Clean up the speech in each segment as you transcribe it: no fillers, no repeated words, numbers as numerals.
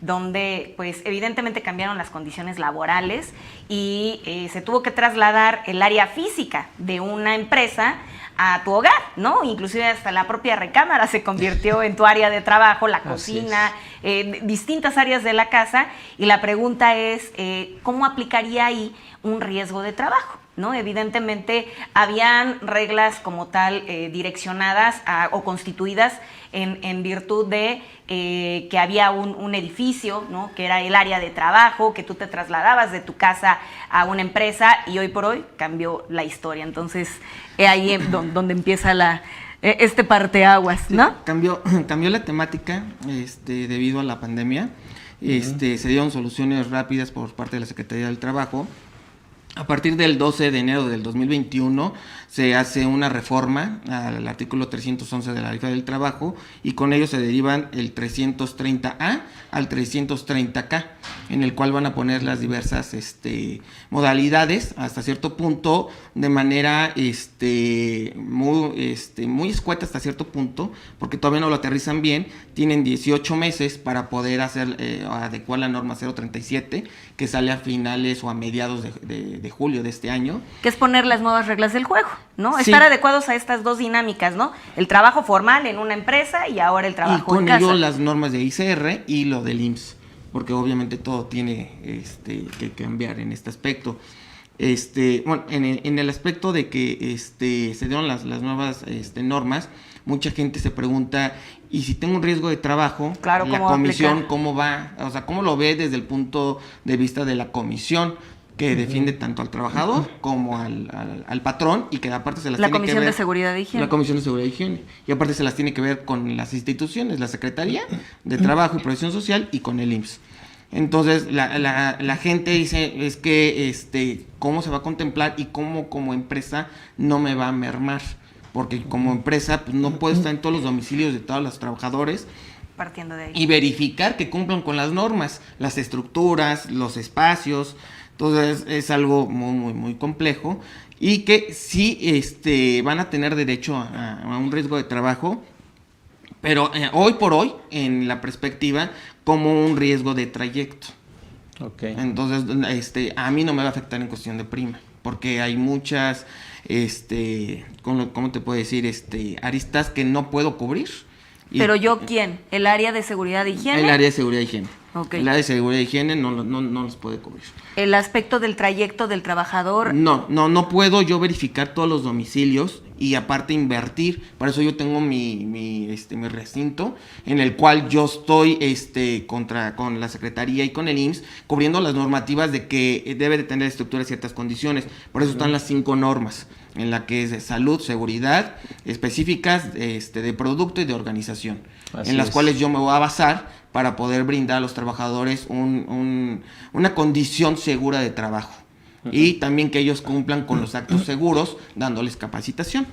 donde pues evidentemente cambiaron las condiciones laborales y se tuvo que trasladar el área física de una empresa a tu hogar, ¿no? Inclusive hasta la propia recámara se convirtió en tu área de trabajo, la cocina, distintas áreas de la casa, y la pregunta es, ¿cómo aplicaría ahí un riesgo de trabajo? ¿No? Evidentemente habían reglas como tal direccionadas o constituidas en virtud de que había un edificio, ¿no? Que era el área de trabajo, que tú te trasladabas de tu casa a una empresa, y hoy por hoy cambió la historia. Entonces, ahí donde empieza este parteaguas, ¿no? Sí, cambió la temática debido a la pandemia. Se dieron soluciones rápidas por parte de la Secretaría del Trabajo. A partir del 12 de enero del 2021 se hace una reforma al artículo 311 de la Ley del Trabajo, y con ello se derivan el 330A al 330K, en el cual van a poner las diversas modalidades hasta cierto punto, de manera muy escueta hasta cierto punto, porque todavía no lo aterrizan bien. Tienen 18 meses para poder adecuar la norma 037, que sale a finales o a mediados de julio de este año. Que es poner las nuevas reglas del juego, ¿no? Sí. Estar adecuados a estas dos dinámicas, ¿no? El trabajo formal en una empresa y ahora el trabajo en casa. Y con ello las normas de ICR y lo del IMSS, porque obviamente todo tiene que cambiar en este aspecto. Bueno, en el aspecto de que se dieron las nuevas normas, mucha gente se pregunta, ¿y si tengo un riesgo de trabajo? Claro, la comisión, ¿cómo va? O sea, ¿cómo lo ve desde el punto de vista de la comisión, que defiende tanto al trabajador como al patrón, y que aparte se las tiene que ver... La Comisión de Seguridad e Higiene. La Comisión de Seguridad e Higiene. Y aparte se las tiene que ver con las instituciones, la Secretaría de Trabajo y Previsión Social y con el IMSS. Entonces, la gente dice, es que, ¿cómo se va a contemplar y cómo como empresa no me va a mermar? Porque como empresa, pues, no puedo estar en todos los domicilios de todos los trabajadores, partiendo de ahí, y verificar que cumplan con las normas, las estructuras, los espacios. Entonces es algo muy, muy, muy complejo, y que sí van a tener derecho a un riesgo de trabajo, pero hoy por hoy, en la perspectiva, como un riesgo de trayecto. Okay. Entonces, a mí no me va a afectar en cuestión de prima, porque hay muchas, ¿cómo te puedo decir? Aristas que no puedo cubrir. ¿Pero yo quién? ¿El área de seguridad e higiene? El área de seguridad e higiene. Okay. El área de seguridad e higiene no los puede cubrir. ¿El aspecto del trayecto del trabajador? No puedo yo verificar todos los domicilios y aparte invertir. Por eso yo tengo mi recinto, en el cual yo estoy con la Secretaría y con el IMSS, cubriendo las normativas de que debe de tener estructura ciertas condiciones. Por eso están las 5 normas, en la que es de salud, seguridad, específicas de producto y de organización, en las cuales yo me voy a basar para poder brindar a los trabajadores una condición segura de trabajo. Y también que ellos cumplan con los actos seguros, dándoles capacitación.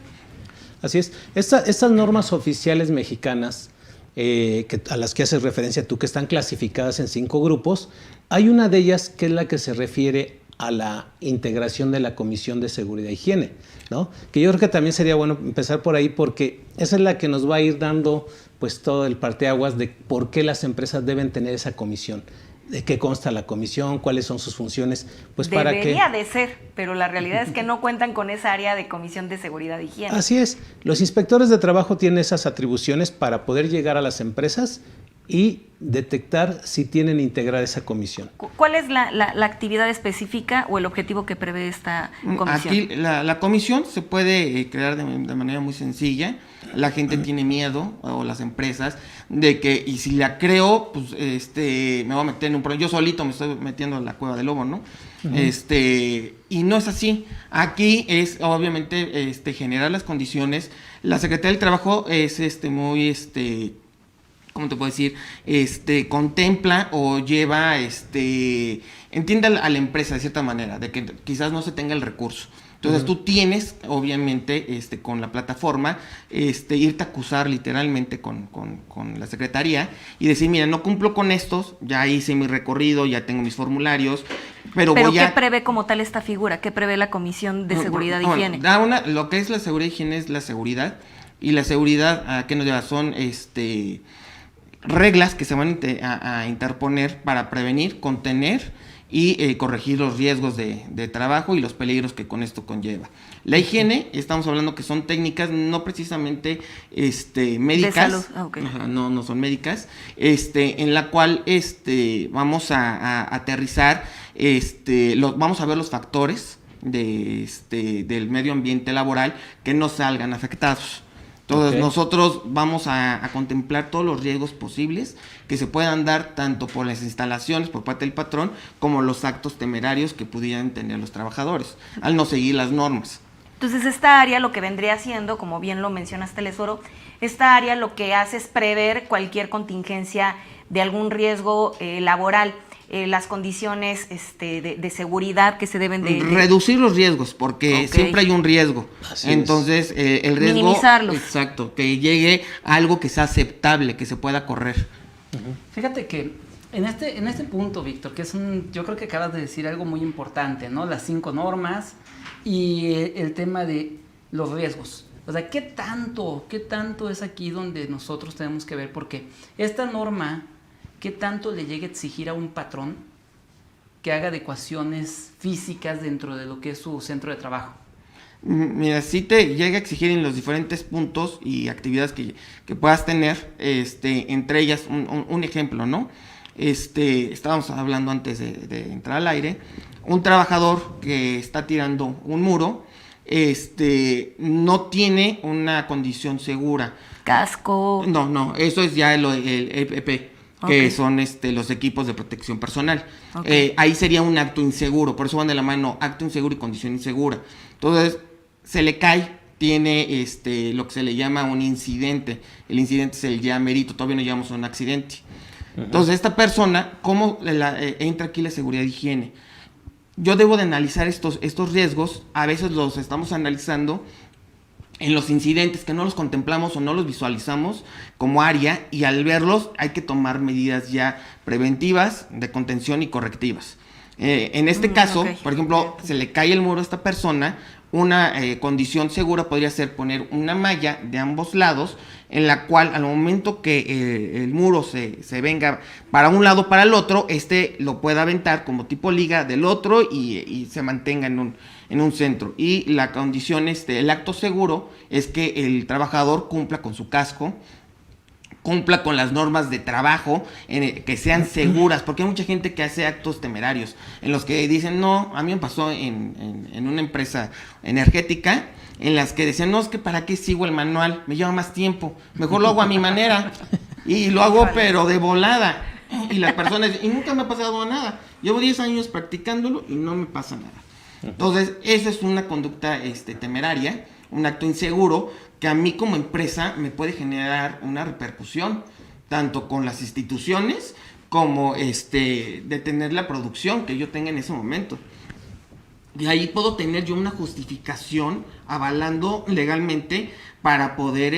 Así es. Estas normas oficiales mexicanas, a las que haces referencia tú, que están clasificadas en 5 grupos, hay una de ellas que es la que se refiere a la integración de la Comisión de Seguridad e Higiene, ¿no? Que yo creo que también sería bueno empezar por ahí, porque esa es la que nos va a ir dando pues todo el parteaguas de por qué las empresas deben tener esa comisión, de qué consta la comisión, cuáles son sus funciones, pues para que... Debería de ser, pero la realidad es que no cuentan con esa área de Comisión de Seguridad e Higiene. Así es, los inspectores de trabajo tienen esas atribuciones para poder llegar a las empresas y detectar si tienen integrada esa comisión. ¿Cuál es la actividad específica o el objetivo que prevé esta comisión? Aquí la comisión se puede crear de manera muy sencilla. La gente tiene miedo, o las empresas, de que, y si la creo, pues me voy a meter en un problema. Yo solito me estoy metiendo en la cueva del lobo, ¿no? Y no es así. Aquí es, obviamente, generar las condiciones. La Secretaría del Trabajo es muy, ¿cómo te puedo decir? Contempla o lleva, entiende a la empresa de cierta manera, de que quizás no se tenga el recurso. Entonces tú tienes, obviamente, con la plataforma, irte a acusar literalmente con la Secretaría y decir, mira, no cumplo con estos, ya hice mi recorrido, ya tengo mis formularios, pero voy a... ¿qué prevé como tal esta figura? ¿Qué prevé la Comisión de Seguridad e Higiene? Lo que es la seguridad e higiene es la seguridad, y la seguridad, ¿a qué nos lleva? Son, reglas que se van a interponer para prevenir, contener y corregir los riesgos de trabajo y los peligros que con esto conlleva. La higiene, estamos hablando que son técnicas no precisamente médicas, de salud. Okay. Ajá, no son médicas, en la cual vamos a aterrizar, vamos a ver los factores del medio ambiente laboral que no salgan afectados. Entonces nosotros vamos a contemplar todos los riesgos posibles que se puedan dar tanto por las instalaciones por parte del patrón como los actos temerarios que pudieran tener los trabajadores al no seguir las normas. Entonces esta área lo que vendría siendo, como bien lo mencionaste, Telesforo, esta área lo que hace es prever cualquier contingencia de algún riesgo laboral. Las condiciones de seguridad que se deben de reducir los riesgos, porque siempre hay un riesgo. Así entonces el riesgo, minimizarlos. Exacto, que llegue a algo que sea aceptable, que se pueda correr. Fíjate que en este punto, Víctor, que yo creo que acabas de decir algo muy importante, ¿no? Las 5 normas y el tema de los riesgos. O sea, ¿qué tanto es aquí donde nosotros tenemos que ver? Porque esta norma, ¿qué tanto le llega a exigir a un patrón que haga adecuaciones físicas dentro de lo que es su centro de trabajo? Mira, sí te llega a exigir en los diferentes puntos y actividades que puedas tener, entre ellas un ejemplo, ¿no? Estábamos hablando antes de entrar al aire, un trabajador que está tirando un muro, no tiene una condición segura. Casco. No, eso es ya el EPP. Que son los equipos de protección personal. Ahí sería un acto inseguro, por eso van de la mano acto inseguro y condición insegura. Entonces, se le cae, tiene lo que se le llama un incidente. El incidente es el ya merito, todavía no llamamos un accidente. Entonces, esta persona, ¿cómo entra aquí la seguridad de higiene? Yo debo de analizar estos riesgos, a veces los estamos analizando en los incidentes que no los contemplamos o no los visualizamos como área, y al verlos hay que tomar medidas ya preventivas, de contención y correctivas. En este caso, por ejemplo, se le cae el muro a esta persona, una condición segura podría ser poner una malla de ambos lados, en la cual al momento que el muro se venga para un lado o para el otro, lo pueda aventar como tipo liga del otro y se mantenga en un centro. Y la condición, el acto seguro es que el trabajador cumpla con su casco, cumpla con las normas de trabajo, que sean seguras, porque hay mucha gente que hace actos temerarios, en los que dicen, no, a mí me pasó en una empresa energética, en las que decían, no, es que para qué sigo el manual, me lleva más tiempo, mejor lo hago a mi manera, y lo hago pero de volada, y las personas, y nunca me ha pasado nada, llevo 10 años practicándolo y no me pasa nada. Entonces, esa es una conducta temeraria, un acto inseguro, que a mí como empresa me puede generar una repercusión, tanto con las instituciones como detener la producción que yo tenga en ese momento. Y ahí puedo tener yo una justificación avalando legalmente para poder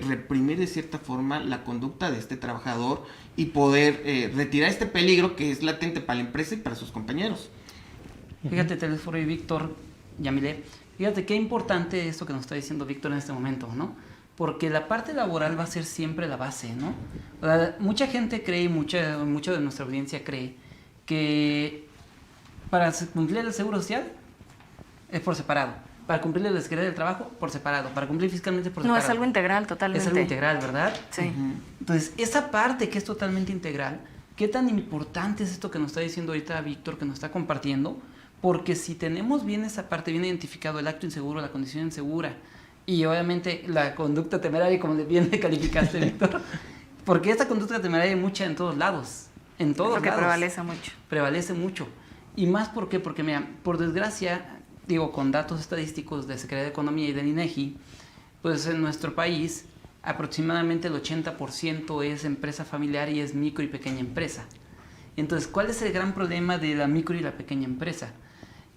reprimir de cierta forma la conducta de este trabajador y poder retirar este peligro que es latente para la empresa y para sus compañeros. Fíjate, Telesforo y Víctor, Yamile, fíjate qué importante esto que nos está diciendo Víctor en este momento, ¿no? Porque la parte laboral va a ser siempre la base, ¿no? O sea, mucha gente cree, mucha de nuestra audiencia cree que para cumplir el seguro social es por separado, para cumplir la Secretaría del Trabajo por separado, para cumplir fiscalmente por separado. No, es algo integral totalmente. Es algo integral, ¿verdad? Sí. Entonces, esa parte que es totalmente integral, ¿qué tan importante es esto que nos está diciendo ahorita Víctor, que nos está compartiendo? Porque si tenemos bien esa parte, bien identificado el acto inseguro, la condición insegura y obviamente la conducta temeraria, como bien le calificaste, Víctor, porque esta conducta temeraria hay mucha en todos lados, Porque prevalece mucho. Prevalece mucho. Y más, ¿por qué? Porque, mira, por desgracia, digo, con datos estadísticos de Secretaría de Economía y del INEGI, pues en nuestro país aproximadamente el 80% es empresa familiar y es micro y pequeña empresa. Entonces, ¿cuál es el gran problema de la micro y la pequeña empresa?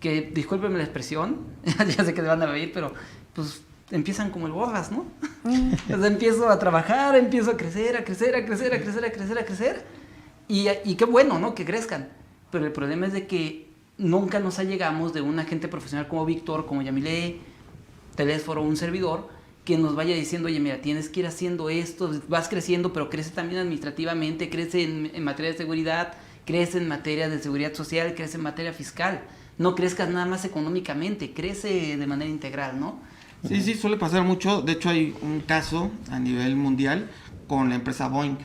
Que, discúlpenme la expresión, ya sé que le van a reír, pero pues empiezan como el borras, ¿no? Entonces empiezo a trabajar, empiezo a crecer, y qué bueno, ¿no? Que crezcan. Pero el problema es de que nunca nos allegamos de un agente profesional como Víctor, como Yamile, Telesforo, un servidor, que nos vaya diciendo, oye, mira, tienes que ir haciendo esto, vas creciendo, pero crece también administrativamente, crece en materia de seguridad, crece en materia de seguridad social, crece en materia fiscal. No crezcas nada más económicamente, crece de manera integral, ¿no? Sí, suele pasar mucho. De hecho, hay un caso a nivel mundial con la empresa Boeing,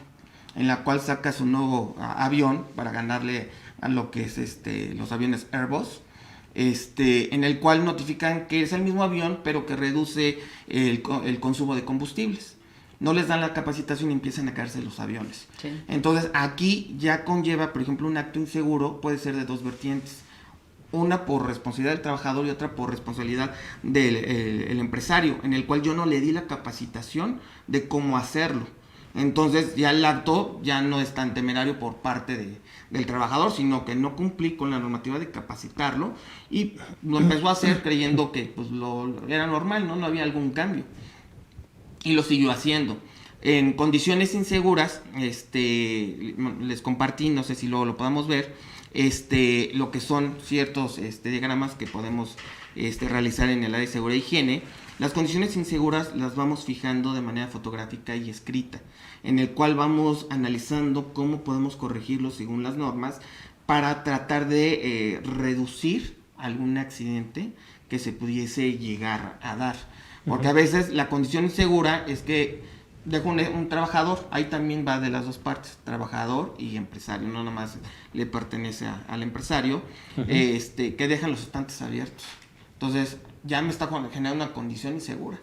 en la cual saca su nuevo avión para ganarle a lo que es los aviones Airbus, en el cual notifican que es el mismo avión, pero que reduce el consumo de combustibles. No les dan la capacitación y empiezan a caerse los aviones. Sí. Entonces, aquí ya conlleva, por ejemplo, un acto inseguro, puede ser de dos vertientes. Una por responsabilidad del trabajador y otra por responsabilidad del el empresario, en el cual yo no le di la capacitación de cómo hacerlo. Entonces ya el acto ya no es tan temerario por parte del trabajador, sino que no cumplí con la normativa de capacitarlo y lo empezó a hacer creyendo que pues era normal, no había algún cambio. Y lo siguió haciendo. En condiciones inseguras, les compartí, no sé si luego lo podamos ver, lo que son ciertos diagramas que podemos realizar en el área de seguridad e higiene. Las condiciones inseguras las vamos fijando de manera fotográfica y escrita, en el cual vamos analizando cómo podemos corregirlo según las normas para tratar de reducir algún accidente que se pudiese llegar a dar. Porque a veces la condición insegura es que dejo un trabajador, ahí también va de las dos partes, trabajador y empresario, no nomás le pertenece al empresario, que dejan los estantes abiertos. Entonces ya me está generando una condición insegura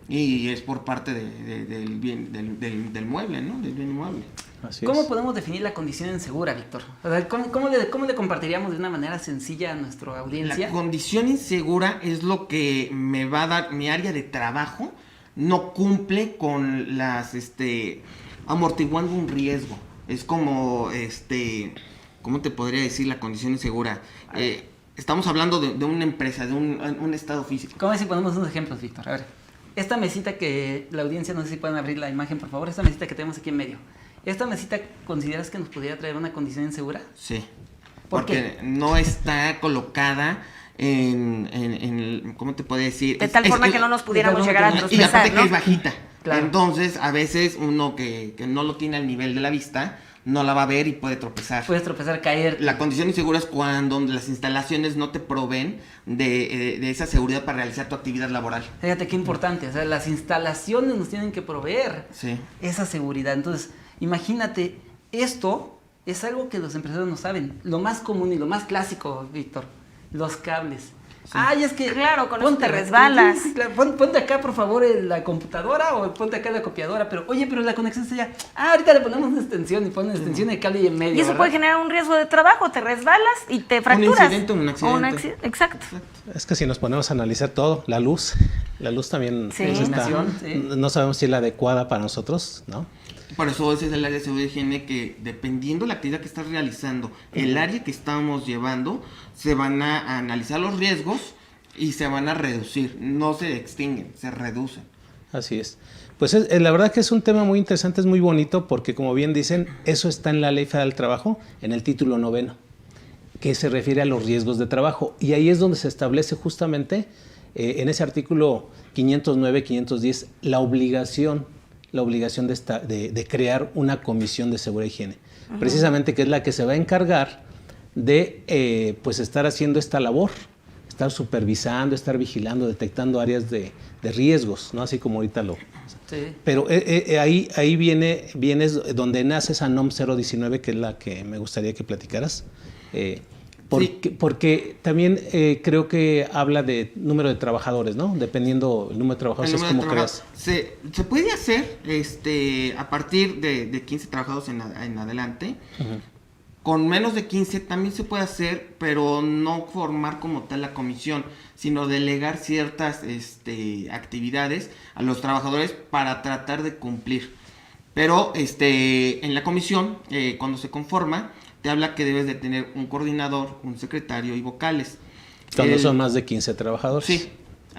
y es por parte del bien del mueble, ¿no? Del bien inmueble. Así ¿Cómo es. podemos definir la condición insegura, Víctor? O sea, ¿cómo le compartiríamos de una manera sencilla a nuestra audiencia? La condición insegura es lo que me va a dar mi área de trabajo, no cumple con las amortiguando un riesgo. Es como ¿cómo te podría decir la condición insegura? Estamos hablando de una empresa, de un estado físico. ¿Cómo si ponemos unos ejemplos, Víctor? A ver, esta mesita que la audiencia, no sé si pueden abrir la imagen, por favor, esta mesita que tenemos aquí en medio. ¿Esta mesita consideras que nos pudiera traer una condición insegura? Sí. ¿Por Porque no está colocada en ¿cómo te puedo decir? De tal forma que no nos pudiéramos llegar a y tropezar, aparte ¿no? que es bajita. Claro. Entonces, a veces uno que no lo tiene al nivel de la vista, no la va a ver y puede tropezar. Puedes tropezar, caer. La condición insegura es cuando las instalaciones no te proveen de esa seguridad para realizar tu actividad laboral. Fíjate qué importante, o sea, las instalaciones nos tienen que proveer Sí. esa seguridad. Entonces, imagínate, esto es algo que los empresarios no saben. Lo más común y lo más clásico, Víctor, los cables. Sí. Ay, es que... Claro, con eso te resbalas. Sí, claro, ponte acá, por favor, la computadora o ponte acá la copiadora. Pero, oye, pero la conexión está allá. ahorita le ponemos una extensión y pones extensión de cable y en medio, Y eso ¿verdad? puede generar un riesgo de trabajo, te resbalas y te fracturas. incidente, un accidente. Exacto. Es que si nos ponemos a analizar todo, la luz también Sí. pues, Iluminación, sí. no sabemos si es la adecuada para nosotros, ¿no? Por eso ese es el área de seguridad y higiene que dependiendo de la actividad que estás realizando, el área que estamos llevando, se van a analizar los riesgos y se van a reducir. No se extinguen, se reducen. Así es. Pues la verdad que es un tema muy interesante, es muy bonito porque como bien dicen, eso está en la Ley Federal del Trabajo, en el título 9, que se refiere a los riesgos de trabajo. Y ahí es donde se establece justamente, en ese artículo 509, 510, la obligación de crear una comisión de seguridad y higiene. Precisamente que es la que se va a encargar de pues estar haciendo esta labor, estar supervisando, estar vigilando, detectando áreas de riesgos, ¿no? Así como ahorita lo... Sí. Pero ahí viene donde nace esa NOM 019, que es la que me gustaría que platicaras. Porque también creo que habla de número de trabajadores, ¿no? Dependiendo el número de trabajadores, es como creas. Se puede hacer a partir de 15 trabajadores en adelante. Uh-huh. Con menos de 15 también se puede hacer, pero no formar como tal la comisión, sino delegar ciertas actividades a los trabajadores para tratar de cumplir. Pero en la comisión, cuando se conforma, te habla que debes de tener un coordinador, un secretario y vocales. Cuando son más de 15 trabajadores. Sí.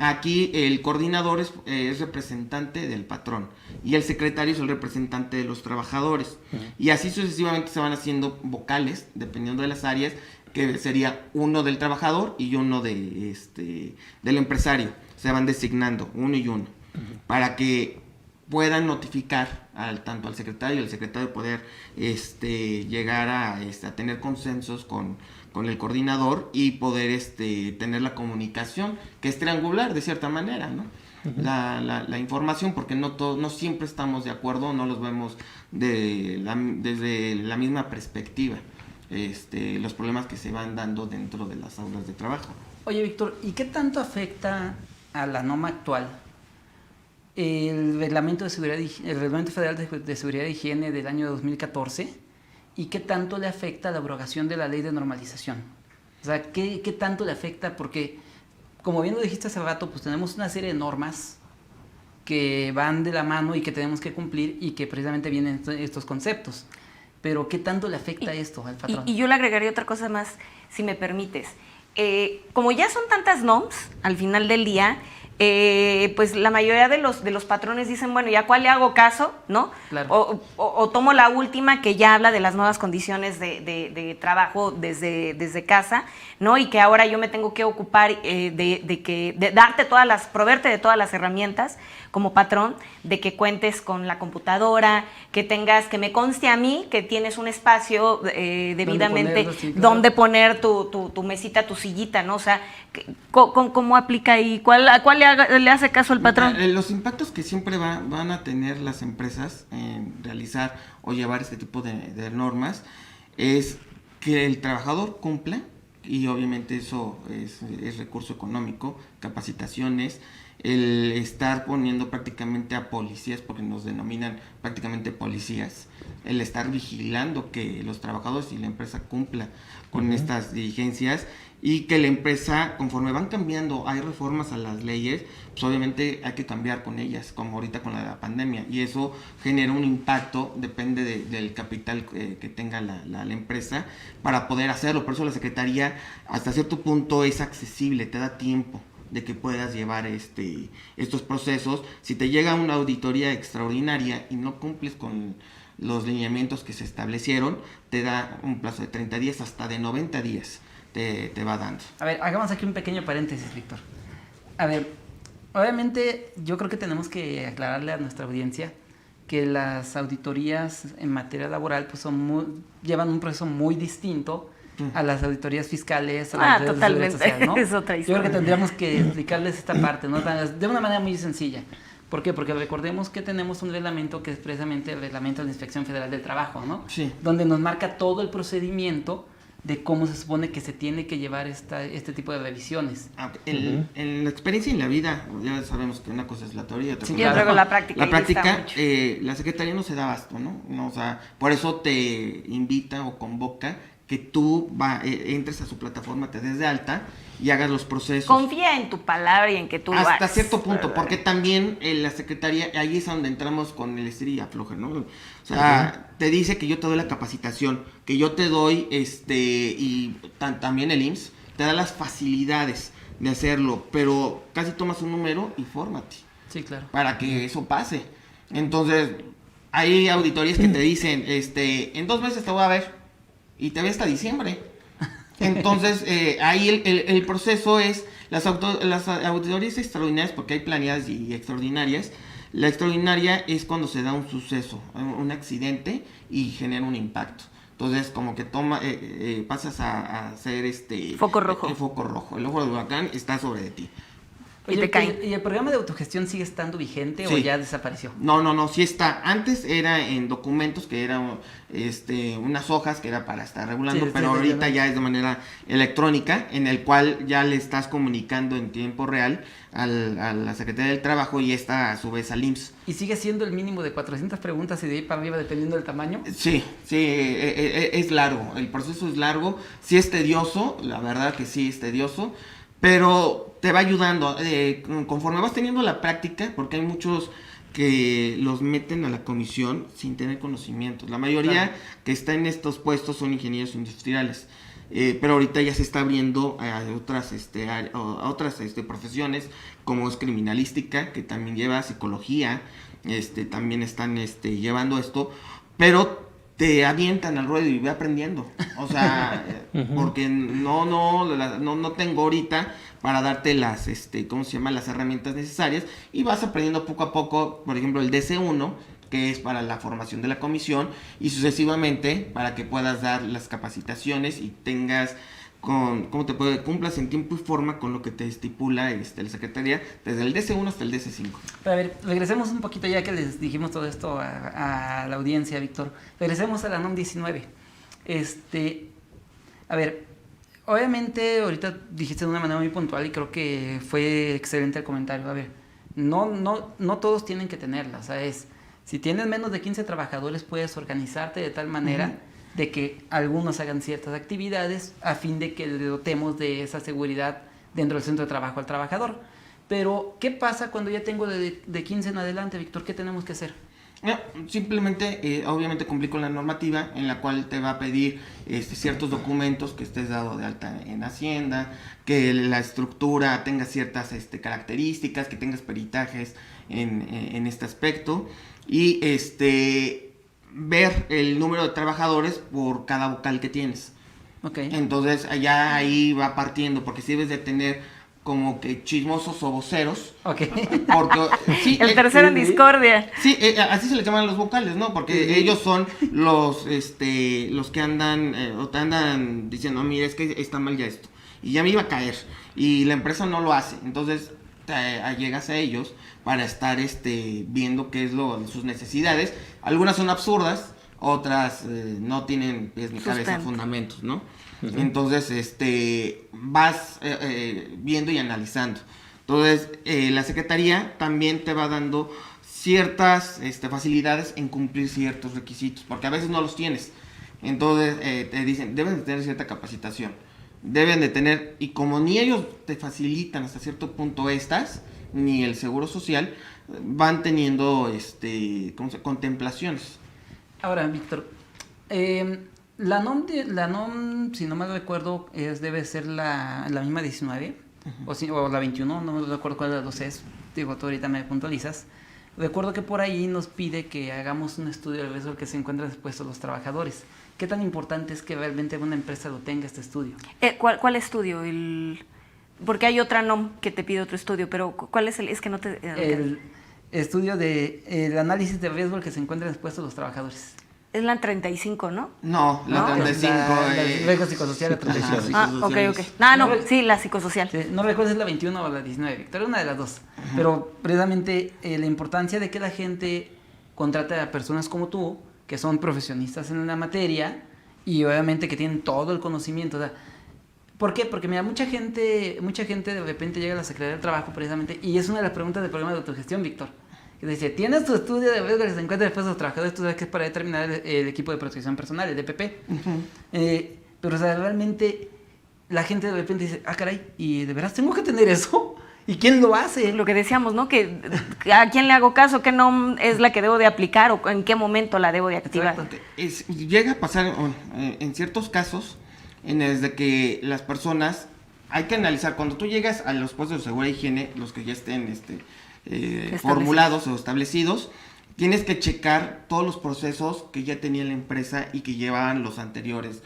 Aquí el coordinador es representante del patrón y el secretario es el representante de los trabajadores. Uh-huh. Y así sucesivamente se van haciendo vocales, dependiendo de las áreas, que sería uno del trabajador y uno del empresario. Se van designando, uno y uno. para que puedan notificar tanto al secretario y al secretario poder llegar a tener consensos con el coordinador y poder tener la comunicación, que es triangular de cierta manera, ¿no? La información, porque no siempre estamos de acuerdo, no los vemos desde la misma perspectiva, los problemas que se van dando dentro de las aulas de trabajo. Oye, Víctor, ¿y qué tanto afecta a la norma actual el Reglamento Federal de Seguridad e Higiene del año 2014? ¿Y qué tanto le afecta a la abrogación de la Ley de Normalización? O sea, ¿qué tanto le afecta? Porque, como bien lo dijiste hace rato, pues tenemos una serie de normas que van de la mano y que tenemos que cumplir y que precisamente vienen estos conceptos. Pero, ¿qué tanto le afecta esto al patrón? Y yo le agregaría otra cosa más, si me permites. Como ya son tantas NOMs, al final del día, pues la mayoría de los patrones dicen, bueno, ¿ya cuál le hago caso? ¿No? Claro. O tomo la última que ya habla de las nuevas condiciones de trabajo desde casa, ¿no? Y que ahora yo me tengo que ocupar de darte proveerte de todas las herramientas como patrón, de que cuentes con la computadora, que me conste a mí que tienes un espacio debidamente donde poner tu mesita, tu sillita, ¿no? O sea, ¿cómo aplica ahí? ¿A cuál le hace caso el patrón? Los impactos que siempre van a tener las empresas en realizar o llevar este tipo de normas es que el trabajador cumpla, y obviamente eso es recurso económico, capacitaciones, el estar poniendo prácticamente a policías, porque nos denominan prácticamente policías, el estar vigilando que los trabajadores y la empresa cumpla con estas diligencias, y que la empresa, conforme van cambiando, hay reformas a las leyes, pues obviamente hay que cambiar con ellas, como ahorita con la pandemia, y eso genera un impacto, depende del capital que tenga la empresa para poder hacerlo. Por eso la Secretaría hasta cierto punto es accesible, te da tiempo de que puedas llevar estos procesos. Si te llega una auditoría extraordinaria y no cumples con los lineamientos que se establecieron, te da un plazo de 30 días hasta de 90 días te va dando. A ver, hagamos aquí un pequeño paréntesis, Víctor. A ver, obviamente yo creo que tenemos que aclararle a nuestra audiencia que las auditorías en materia laboral pues llevan un proceso muy distinto a las auditorías fiscales, a las totalmente. Social, ¿no? Es otra historia. Yo creo que tendríamos que explicarles esta parte, ¿no? De una manera muy sencilla. ¿Por qué? Porque recordemos que tenemos un reglamento que es precisamente el reglamento de la Inspección Federal del Trabajo, ¿no? Sí. Donde nos marca todo el procedimiento de cómo se supone que se tiene que llevar este tipo de revisiones. En la experiencia y en la vida, ya sabemos que una cosa es la teoría y otra Sí, cosa y es luego la práctica. La práctica, la Secretaría no se da abasto, ¿no? O sea, por eso te invita o convoca que tú entres a su plataforma, te des de alta y hagas los procesos. Confía en tu palabra y en que tú lo hasta hagas. cierto punto, porque también la Secretaría, ahí es donde entramos con el estir y afloja, ¿no? O sea, te dice que yo te doy la capacitación, que yo te doy, y también el IMSS te da las facilidades de hacerlo, pero casi tomas un número y fórmate. Sí, claro. Para que eso pase. Entonces, hay auditorías que te dicen, en 2 meses te voy a ver, y te ve hasta diciembre. Entonces, ahí el proceso es las auditorías extraordinarias, porque hay planeadas y extraordinarias. La extraordinaria es cuando se da un suceso, un accidente y genera un impacto. Entonces, como que pasas a ser foco rojo. El foco rojo. El ojo del huracán está sobre de ti. Y te caen. ¿Y el programa de autogestión sigue estando vigente o Sí. ya desapareció? No, sí está. Antes era en documentos, que eran unas hojas que era para estar regulando, Sí, pero ahorita ya es de manera electrónica, en el cual ya le estás comunicando en tiempo real a la Secretaría del Trabajo y esta a su vez al IMSS. ¿Y sigue siendo el mínimo de 400 preguntas y de ahí para arriba dependiendo del tamaño? Sí, es largo, el proceso es largo, sí es tedioso, la verdad que sí es tedioso, pero te va ayudando, conforme vas teniendo la práctica, porque hay muchos que los meten a la comisión sin tener conocimientos. La mayoría que está en estos puestos son ingenieros industriales, pero ahorita ya se está abriendo a otras profesiones, como es criminalística, que también lleva psicología, también están llevando esto, pero te avientan al ruedo y ve aprendiendo. O sea, porque no tengo ahorita para darte las, ¿cómo se llama? Las herramientas necesarias, y vas aprendiendo poco a poco, por ejemplo, el DC1, que es para la formación de la comisión, y sucesivamente para que puedas dar las capacitaciones y tengas cumplas en tiempo y forma con lo que te estipula la Secretaría, desde el DC1 hasta el DC5. Pero a ver, regresemos un poquito ya que les dijimos todo esto a la audiencia, Víctor. Regresemos a la NOM 19. A ver, obviamente ahorita dijiste de una manera muy puntual y creo que fue excelente el comentario. A ver, no todos tienen que tenerla, ¿sabes? Si tienes menos de 15 trabajadores, puedes organizarte de tal manera de que algunos hagan ciertas actividades a fin de que le dotemos de esa seguridad dentro del centro de trabajo al trabajador. Pero, ¿qué pasa cuando ya tengo de 15 en adelante, Víctor? ¿Qué tenemos que hacer? No, simplemente, obviamente cumplir con la normativa en la cual te va a pedir ciertos documentos, que estés dado de alta en Hacienda, que la estructura tenga ciertas características, que tengas peritajes en este aspecto, y ver el número de trabajadores por cada vocal que tienes. Okay. Entonces allá ahí va partiendo, porque si debes de tener como que chismosos o voceros. Okay. Porque, sí, el tercero en discordia. Sí, así se les llaman los vocales, ¿no? Porque ellos son los que andan o te andan diciendo, mira, es que está mal ya esto, y ya me iba a caer, y la empresa no lo hace. Entonces llegas a ellos para estar viendo qué es sus necesidades. Algunas son absurdas, otras no tienen pies ni cabeza, fundamentos, ¿no? Entonces vas viendo y analizando. Entonces la Secretaría también te va dando ciertas facilidades en cumplir ciertos requisitos, porque a veces no los tienes. Entonces te dicen, deben de tener cierta capacitación, deben de tener, y como ni ellos te facilitan hasta cierto punto ni el Seguro Social, van teniendo contemplaciones. Ahora, Víctor, la NOM, si no mal recuerdo, debe ser la misma 19, o la 21, no me recuerdo cuál de las dos es. Digo, tú ahorita me puntualizas. Recuerdo que por ahí nos pide que hagamos un estudio del riesgo que se encuentra expuestos los trabajadores. ¿Qué tan importante es que realmente una empresa lo tenga este estudio? ¿Cuál estudio? Porque hay otra NOM que te pide otro estudio, pero ¿cuál es el? Es que no te... El estudio el análisis de riesgo al que se encuentran expuestos los trabajadores. Es la 35, ¿no? No, la 35 es... riesgo psicosocial, la 35. Ok. Sí, la psicosocial. Sí, no recuerdo si es la 21 o la 19, Víctor, una de las dos. Pero precisamente la importancia de que la gente contrate a personas como tú, que son profesionistas en la materia y obviamente que tienen todo el conocimiento. O sea, ¿por qué? Porque mira, mucha gente de repente llega a la Secretaría del Trabajo precisamente, y es una de las preguntas del programa de autogestión, Víctor, que dice, ¿tienes tu estudio de riesgo que se encuentra después de los trabajadores? Tú sabes que es para determinar el equipo de protección personal, el DPP. Pero o sea, realmente la gente de repente dice, caray, ¿y de veras tengo que tener eso? ¿Y quién lo hace? Lo que decíamos, ¿no? Que a quién le hago caso, qué NOM es la que debo de aplicar o en qué momento la debo de activar. Llega a pasar en ciertos casos desde que las personas, hay que analizar, cuando tú llegas a los puestos de seguridad e higiene, los que ya estén formulados o establecidos, tienes que checar todos los procesos que ya tenía la empresa y que llevaban los anteriores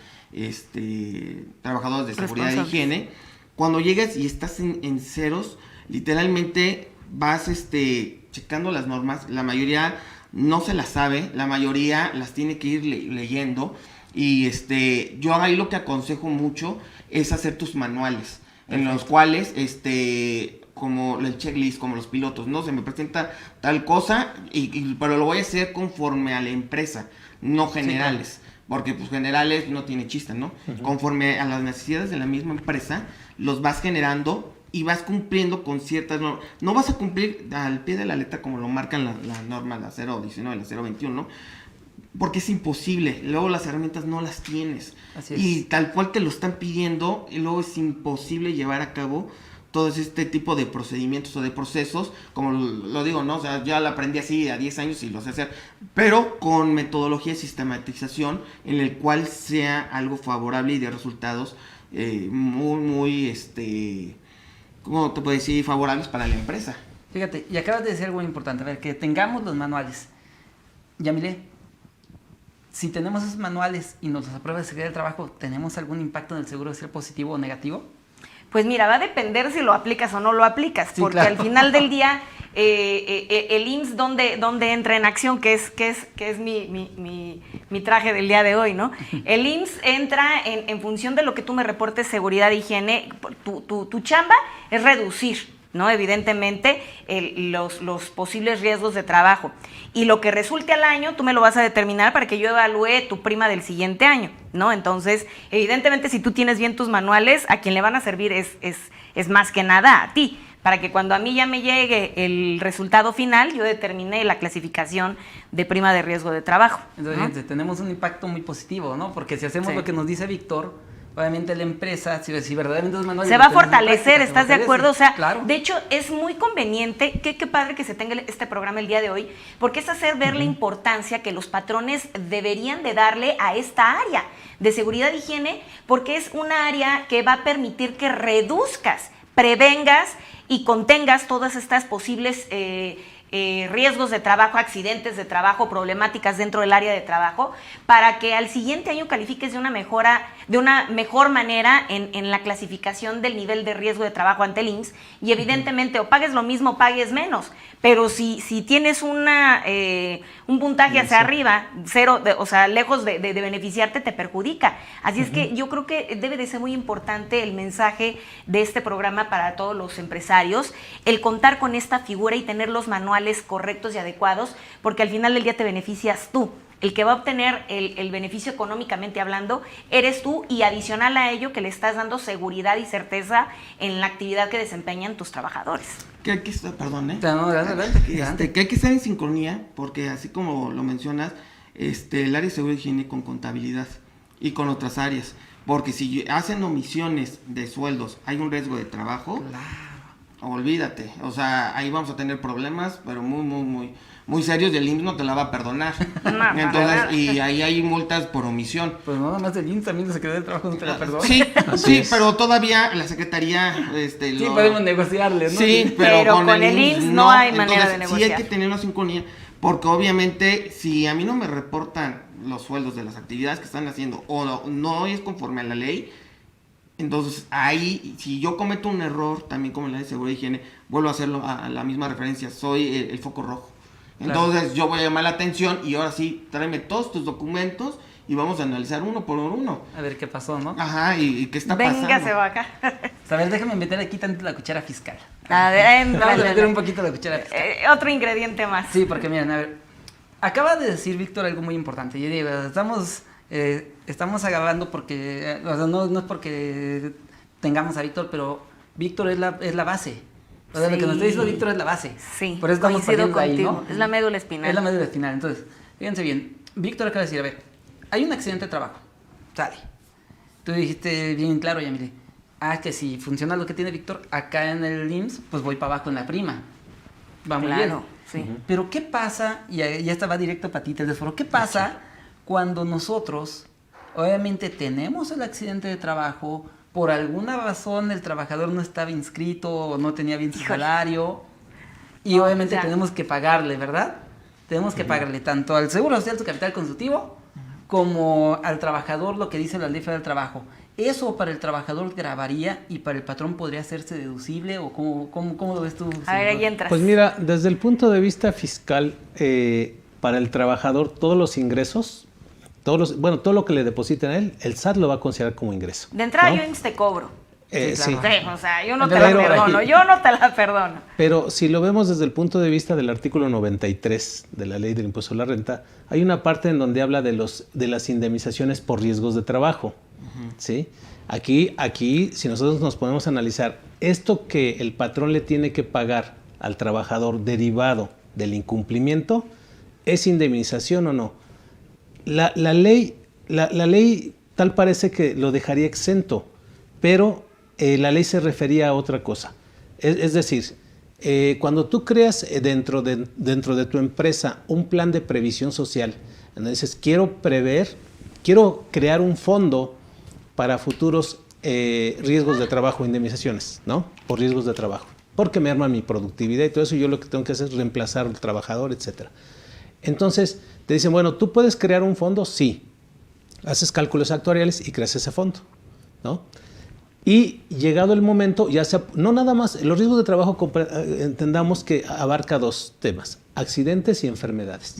trabajadores de seguridad e higiene. Cuando llegas y estás en ceros, literalmente vas checando las normas. La mayoría no se las sabe, la mayoría las tiene que ir leyendo. Y yo ahí lo que aconsejo mucho es hacer tus manuales, en los cuales como el checklist, como los pilotos, ¿no? Se me presenta tal cosa, pero lo voy a hacer conforme a la empresa, no generales. Sí, claro. Porque pues generales no tiene chiste, ¿no? Conforme a las necesidades de la misma empresa, los vas generando y vas cumpliendo con ciertas normas. No vas a cumplir al pie de la letra como lo marcan la norma, la 019, la 021, ¿no? Porque es imposible. Luego las herramientas no las tienes. Así es. Y tal cual te lo están pidiendo, y luego es imposible llevar a cabo todo este tipo de procedimientos o de procesos, como lo digo, ¿no? O sea, ya lo aprendí así a 10 años y lo sé hacer, pero con metodología de sistematización en el cual sea algo favorable y de resultados muy, ¿cómo te puedo decir? Favorables para la empresa. Fíjate, y acabas de decir algo importante, a ver, que tengamos los manuales. Yamile, si tenemos esos manuales y nos los aprueba la Secretaría del Trabajo, ¿tenemos algún impacto en el Seguro Social positivo o negativo? Pues mira, va a depender si lo aplicas o no lo aplicas, Sí, porque claro. al final del día el IMSS ¿dónde entra en acción, que es mi traje del día de hoy, ¿no? El IMSS entra en función de lo que tú me reportes, seguridad e higiene. Tu chamba es reducir, ¿no? Evidentemente, los posibles riesgos de trabajo. Y lo que resulte al año, tú me lo vas a determinar para que yo evalúe tu prima del siguiente año, ¿no? Entonces, evidentemente, si tú tienes bien tus manuales, a quien le van a servir es más que nada a ti, para que cuando a mí ya me llegue el resultado final, yo determine la clasificación de prima de riesgo de trabajo, Entonces, ¿no? fíjense, tenemos un impacto muy positivo, ¿no? Porque si hacemos Sí. lo que nos dice Víctor, obviamente la empresa, si verdaderamente los manuales Se los va a tenemos en fortalecer, práctica, se ¿estás de fortalece. acuerdo? O sea, claro. de hecho, es muy conveniente, qué padre que se tenga este programa el día de hoy, porque es hacer ver la importancia que los patrones deberían de darle a esta área de seguridad e higiene, porque es una área que va a permitir que reduzcas, prevengas y contengas todas estas posibles riesgos de trabajo, accidentes de trabajo, problemáticas dentro del área de trabajo, para que al siguiente año califiques de una mejor manera en la clasificación del nivel de riesgo de trabajo ante el IMSS, y evidentemente o pagues lo mismo o pagues menos, pero si tienes un puntaje hacia arriba, cero, o sea, lejos de beneficiarte, te perjudica. Así es que yo creo que debe de ser muy importante el mensaje de este programa para todos los empresarios, el contar con esta figura y tener los manuales correctos y adecuados, porque al final del día te beneficias tú. El que va a obtener el beneficio económicamente hablando eres tú, y adicional a ello que le estás dando seguridad y certeza en la actividad que desempeñan tus trabajadores. Que hay que estar, perdón, No, adelante. que hay que estar en sincronía, porque así como lo mencionas, el área de seguridad y higiene con contabilidad y con otras áreas, porque si hacen omisiones de sueldos, hay un riesgo de trabajo. Claro. Olvídate, o sea, ahí vamos a tener problemas, pero muy serios, y el IMSS no te la va a perdonar. No, Entonces, y ahí hay multas por omisión. Pues no, nada más el IMSS, también la Secretaría del Trabajo no te la perdona. Sí, Así sí, es. pero todavía la Secretaría, Sí, podemos negociarle, ¿no? Sí, Pero con el IMSS no hay manera de Entonces, negociar. sí hay que tener una sincronía, porque obviamente si a mí no me reportan los sueldos de las actividades que están haciendo o no es conforme a la ley, entonces ahí, si yo cometo un error, también como en la de seguridad y higiene, vuelvo a hacerlo a la misma referencia, soy el foco rojo. Entonces yo voy a llamar la atención y ahora sí, tráeme todos tus documentos y vamos a analizar uno por uno. A ver qué pasó, ¿no? Ajá, y qué está pasando. Véngase va acá. A ver, déjame meter aquí tanto la cuchara fiscal. A ver, Vamos a meter un poquito la cuchara fiscal. otro ingrediente más. Sí, porque miren, a ver, acaba de decir Víctor algo muy importante. Yo digo, estamos agravando porque, o sea, no es porque tengamos a Víctor, pero Víctor es la base. O sea, lo que nos está diciendo Víctor es la base. Sí, por eso estamos coincido partiendo contigo. ahí, ¿no? Es la médula espinal. Es la médula espinal. Entonces, fíjense bien, Víctor acaba de decir, a ver, hay un accidente de trabajo, sale. Tú dijiste bien claro, Yamile, que si funciona lo que tiene Víctor, acá en el IMSS, pues voy para abajo en la prima. Va muy bien. Claro, sí. Pero ¿qué pasa? Y ya esta va directo para ti, Telesforo. ¿Qué pasa cuando nosotros, obviamente, tenemos el accidente de trabajo, por alguna razón el trabajador no estaba inscrito o no tenía bien su Híjole. salario, y No, obviamente ya. tenemos que pagarle, ¿verdad? Tenemos que pagarle tanto al Seguro Social su capital constitutivo como al trabajador lo que dice la Ley Federal del Trabajo. ¿Eso para el trabajador grabaría y para el patrón podría hacerse deducible o cómo lo ves tú? A ver, ahí Salvador? entras. Pues mira, desde el punto de vista fiscal, para el trabajador, todos los ingresos, todo lo que le depositen a él, el SAT lo va a considerar como ingreso. De entrada ¿no? yo IMSS te cobro. Sí, Sí. claro. Sí, o sea, yo no te Pero- la perdono, yo no te la perdono. Pero si lo vemos desde el punto de vista del artículo 93 de la Ley del Impuesto a la Renta, hay una parte en donde habla de las indemnizaciones por riesgos de trabajo. ¿Sí? Aquí, si nosotros nos ponemos a analizar esto que el patrón le tiene que pagar al trabajador derivado del incumplimiento, ¿es indemnización o no? La ley tal parece que lo dejaría exento, pero la ley se refería a otra cosa. Es decir, cuando tú creas dentro de tu empresa un plan de previsión social, donde dices, quiero crear un fondo para futuros riesgos de trabajo, indemnizaciones, ¿no? Por riesgos de trabajo, porque me arma mi productividad y todo eso, yo lo que tengo que hacer es reemplazar al trabajador, etcétera. Entonces, te dicen, bueno, ¿tú puedes crear un fondo? Sí. Haces cálculos actuariales y creas ese fondo, ¿no? Y llegado el momento, ya sea, no nada más, los riesgos de trabajo entendamos que abarca dos temas, accidentes y enfermedades.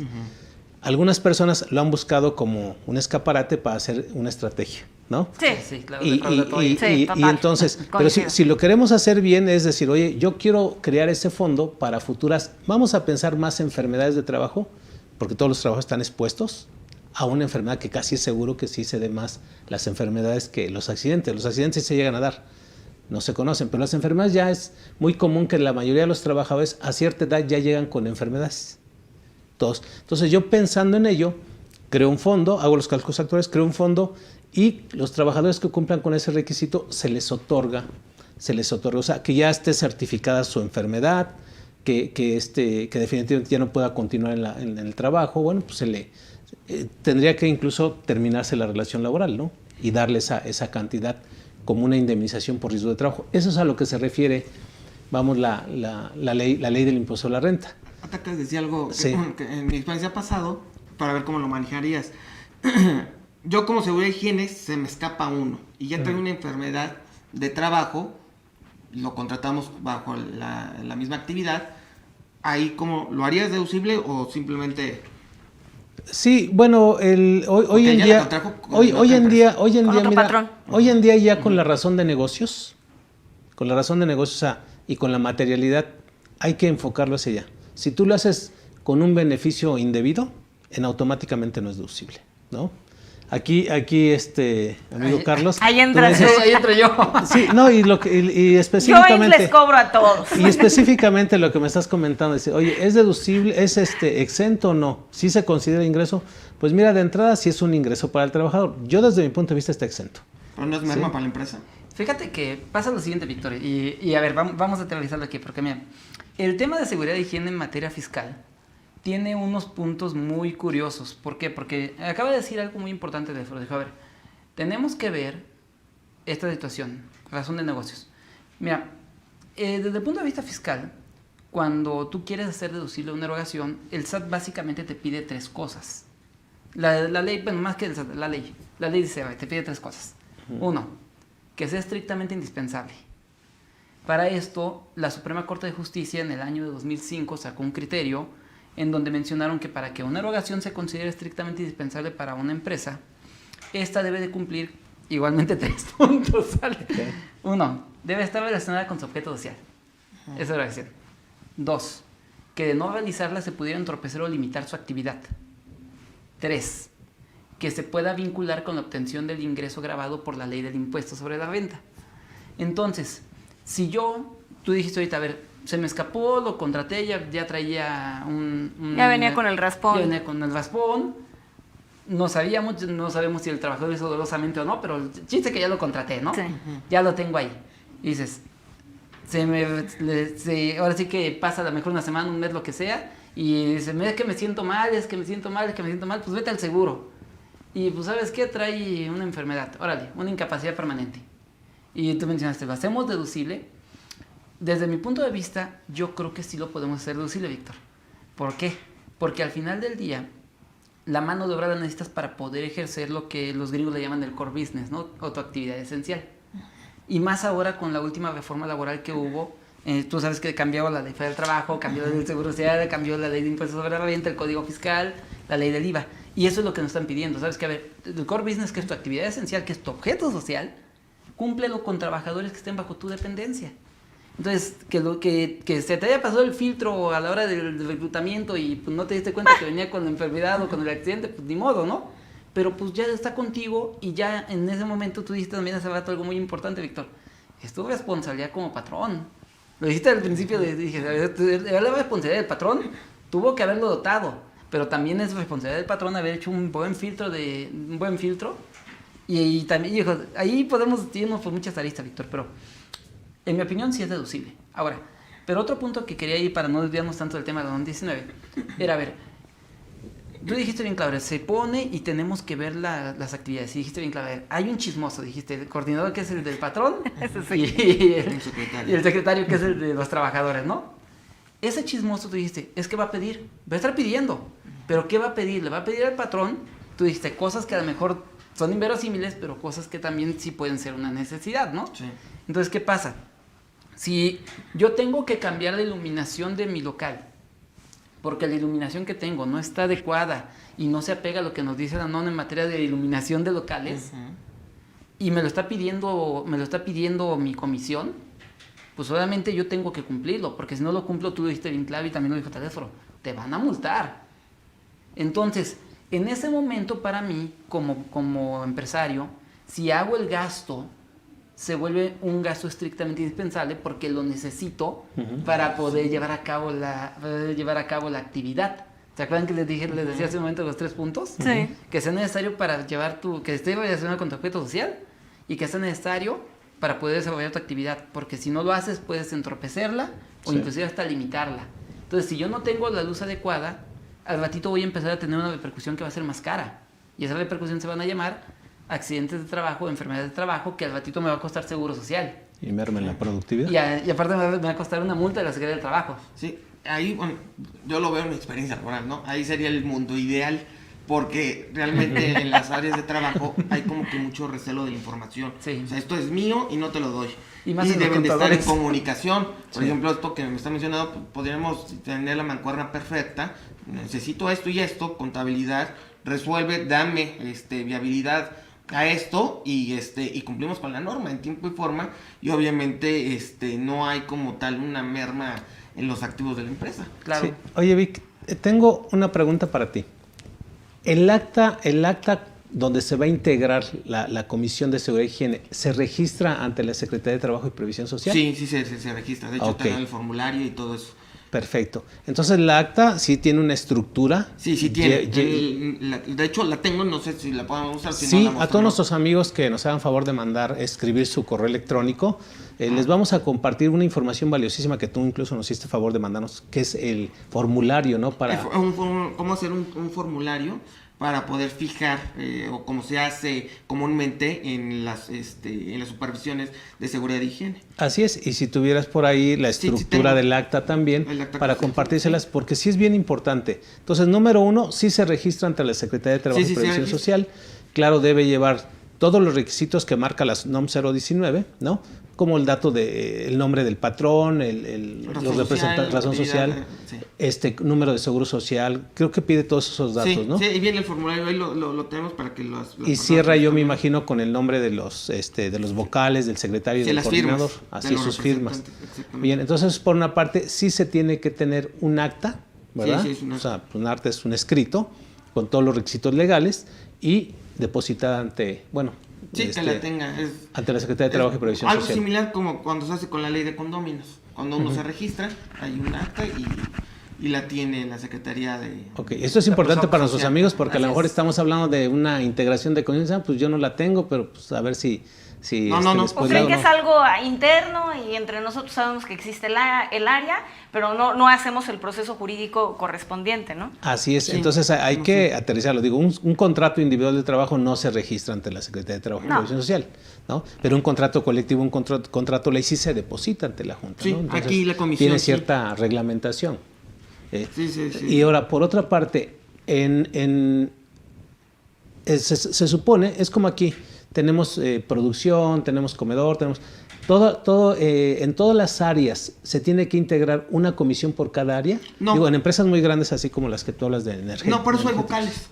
Algunas personas lo han buscado como un escaparate para hacer una estrategia, ¿no? Sí, claro. Y total. entonces, pero Coincido. si lo queremos hacer bien, es decir, oye, yo quiero crear ese fondo para futuras, vamos a pensar más en enfermedades de trabajo, porque todos los trabajos están expuestos a una enfermedad que casi es seguro que sí se dé más las enfermedades que los accidentes. Los accidentes sí se llegan a dar, no se conocen, pero las enfermedades ya es muy común que la mayoría de los trabajadores a cierta edad ya llegan con enfermedades. Todos. Entonces yo pensando en ello, creo un fondo, hago los cálculos actuales, creo un fondo y los trabajadores que cumplan con ese requisito se les otorga, o sea, que ya esté certificada su enfermedad, que definitivamente ya no pueda continuar en el trabajo, bueno, pues se le tendría que incluso terminarse la relación laboral, ¿no? Y darle esa cantidad como una indemnización por riesgo de trabajo. Eso es a lo que se refiere, vamos, la ley del impuesto a la renta. Atacas decía algo Sí. que en mi experiencia pasado, para ver cómo lo manejarías. Yo como seguridad de higiene se me escapa uno y ya tengo una enfermedad de trabajo, lo contratamos bajo la misma actividad. Ahí, ¿cómo lo harías deducible o simplemente? Sí, bueno, hoy en ya día, la contrajo con hoy otra en día, otro mira, patrón. hoy en día ya con la razón de negocios, o sea, y con la materialidad, hay que enfocarlo hacia allá. Si tú lo haces con un beneficio indebido, automáticamente no es deducible, ¿no? Aquí, amigo Carlos. Ahí tú entras me dices- tú. Ahí entro yo. Sí, no, y Yo ahí específicamente. les cobro a todos. Y específicamente lo que me estás comentando, es, oye, ¿es deducible, es exento o no? ¿Sí se considera ingreso? Pues mira, de entrada sí es un ingreso para el trabajador. Yo desde mi punto de vista está exento. ¿Pero no es merma para la empresa? Fíjate que pasa lo siguiente, Víctor, y a ver, vamos a aterrizarlo aquí, porque mira, el tema de seguridad e higiene en materia fiscal tiene unos puntos muy curiosos. ¿Por qué? Porque acaba de decir algo muy importante de Dijo, a ver, tenemos que ver esta situación, razón de negocios. Mira, desde el punto de vista fiscal, cuando tú quieres hacer deducible una erogación, el SAT básicamente te pide tres cosas. La ley, bueno, más que el SAT, la ley dice, te pide tres cosas. Uno, que sea estrictamente indispensable. Para esto, la Suprema Corte de Justicia en el año de 2005 sacó un criterio en donde mencionaron que para que una erogación se considere estrictamente indispensable para una empresa, esta debe de cumplir igualmente 3 puntos, ¿sale? Okay. 1, debe estar relacionada con su objeto social. Esa erogación. 2, que de no realizarla se pudiera entorpecer o limitar su actividad. 3, que se pueda vincular con la obtención del ingreso gravado por la ley del impuesto sobre la renta. Entonces, si tú dijiste ahorita, a ver, se me escapó, lo contraté, ya traía Ya venía con el raspón. Ya venía con el raspón. No sabemos si el trabajador hizo dolosamente o no, pero el chiste es que ya lo contraté, ¿no? Sí. Ya lo tengo ahí. Y dices, ahora sí que pasa a lo mejor una semana, un mes, lo que sea, y dice, es que me siento mal, pues vete al seguro. Y pues, ¿sabes qué? Trae una enfermedad, órale, una incapacidad permanente. Y tú mencionaste, ¿lo hacemos deducible? Desde mi punto de vista, yo creo que sí lo podemos hacer deducible, Víctor. ¿Por qué? Porque al final del día, la mano de obra la necesitas para poder ejercer lo que los gringos le llaman el core business, ¿no? O tu actividad esencial. Y más ahora con la última reforma laboral que hubo, tú sabes que cambió la ley del trabajo, cambió la ley del seguro social, cambió la ley de impuestos sobre la renta, el código fiscal, la ley del IVA. Y eso es lo que nos están pidiendo, ¿sabes? Que a ver, el core business, que es tu actividad esencial, que es tu objeto social, cúmplelo con trabajadores que estén bajo tu dependencia. Entonces, que se te haya pasado el filtro a la hora del reclutamiento y pues, no te diste cuenta que venía con la enfermedad o con el accidente, pues ni modo, ¿no? Pero pues ya está contigo y ya en ese momento tú dijiste también hace rato algo muy importante, Víctor. Es tu responsabilidad como patrón. Lo dijiste al principio, dije, la responsabilidad del patrón tuvo que haberlo dotado, pero también es responsabilidad del patrón haber hecho un buen filtro. Y también, hijo, ahí podemos irnos por muchas aristas, Víctor, pero en mi opinión sí es deducible. Ahora, pero otro punto que quería ir para no desviarnos tanto del tema de la NOM 19 era, a ver, tú dijiste bien claro, se pone y tenemos que ver las actividades. Y dijiste bien claro, a ver, hay un chismoso, dijiste, el coordinador que es el del patrón Sí. y el secretario que es el de los trabajadores, ¿no? Ese chismoso, tú dijiste, es que va a estar pidiendo, Pero ¿qué va a pedir? Le va a pedir al patrón, tú dijiste, cosas que a lo mejor son inverosímiles, pero cosas que también sí pueden ser una necesidad, ¿no? Sí. Entonces, ¿qué pasa? Si yo tengo que cambiar la iluminación de mi local, porque la iluminación que tengo no está adecuada y no se apega a lo que nos dice la NOM en materia de iluminación de locales, y me lo está pidiendo mi comisión, pues obviamente yo tengo que cumplirlo, porque si no lo cumplo, tú lo dijiste bien claro y también lo dijo Teléfono, te van a multar. Entonces, en ese momento para mí, como empresario, si hago el gasto, se vuelve un gasto estrictamente indispensable porque lo necesito para poder llevar a cabo la actividad. ¿Se acuerdan que les decía hace un momento los 3 puntos? Sí. Que sea necesario para que esté relacionado con tu objeto social y que sea necesario para poder desarrollar tu actividad, porque si no lo haces puedes entorpecerla o inclusive hasta limitarla. Entonces, si yo no tengo la luz adecuada, al ratito voy a empezar a tener una repercusión que va a ser más cara. Y esa repercusión se van a llamar accidentes de trabajo, enfermedades de trabajo, que al ratito me va a costar seguro social. Y merma en la productividad. Y aparte me va a costar una multa de la Secretaría del Trabajo. Sí, ahí, bueno, yo lo veo en mi experiencia laboral, ¿no? Ahí sería el mundo ideal, porque realmente en las áreas de trabajo hay como que mucho recelo de la información. Sí. O sea, esto es mío y no te lo doy. Y más en los deben de estar en contadores. comunicación. Por ejemplo, esto que me está mencionando, podríamos tener la mancuerna perfecta. Necesito esto y esto, contabilidad, resuelve, dame viabilidad a esto y cumplimos con la norma en tiempo y forma, y obviamente no hay como tal una merma en los activos de la empresa. Claro. Sí. Oye, Vic, tengo una pregunta para ti. El acta donde se va a integrar la Comisión de Seguridad y Higiene, ¿se registra ante la Secretaría de Trabajo y Previsión Social? Sí, se registra. De hecho, Ok. te dan el formulario y todo eso. Perfecto. Entonces, la acta sí tiene una estructura. Sí, tiene. De hecho, la tengo, no sé si la podemos usar. Si Sí, no, la a muestro, todos ¿no? nuestros amigos que nos hagan favor de escribir su correo electrónico, les vamos a compartir una información valiosísima que tú incluso nos hiciste favor de mandarnos, que es el formulario, ¿no? Para... ¿Cómo hacer un formulario para poder fijar, o como se hace comúnmente en las supervisiones de seguridad y higiene? Así es, y si tuvieras por ahí la Sí, estructura tengo. del acta también, El acta para sí, compartírselas, porque sí es bien importante. Entonces, número 1, sí se registra ante la Secretaría de Trabajo Sí, y se Previsión registra. Social. Claro, debe llevar todos los requisitos que marca la NOM 019, ¿no? Como el dato el nombre del patrón, Razón los representantes, social, razón social, sí. número de seguro social, creo que pide todos esos datos, Sí, ¿no? sí, y viene el formulario, ahí lo tenemos para que las Y cierra, yo me imagino, con el nombre de los vocales, del secretario y Sí, del las coordinador. firmas Así, de los sus firmas. representantes, exactamente. Bien, entonces, por una parte, sí se tiene que tener un acta, ¿verdad? Sí, es un acta. O sea, un acta es un escrito con todos los requisitos legales y depositada ante, Sí, que la tenga. ante la Secretaría de Trabajo y Previsión algo Social. similar como cuando se hace con la ley de condóminos. Cuando uno se registra, hay un acta y la tiene la Secretaría de... Ok, esto es importante para nuestros social. amigos porque a lo Así mejor es. estamos hablando de una integración de conciencia, pues yo no la tengo, pero pues a ver si No. les O puedo creen dar que o es no. algo interno y entre nosotros sabemos que existe el área, pero no hacemos el proceso jurídico correspondiente, ¿no? Así es, Sí, entonces hay no que sé. aterrizarlo. Digo, un contrato individual de trabajo no se registra ante la Secretaría de Trabajo y No. Previsión Social, ¿no? Pero un contrato colectivo, un contrato ley sí se deposita ante la Junta, Sí, ¿no? Entonces, aquí la comisión, tiene sí. cierta reglamentación. Sí. Y ahora, por otra parte, se supone, es como aquí, tenemos producción, tenemos comedor, tenemos... en todas las áreas se tiene que integrar una comisión por cada área. No. Digo, en empresas muy grandes, así como las que tú hablas de energía. No, por eso hay vocales.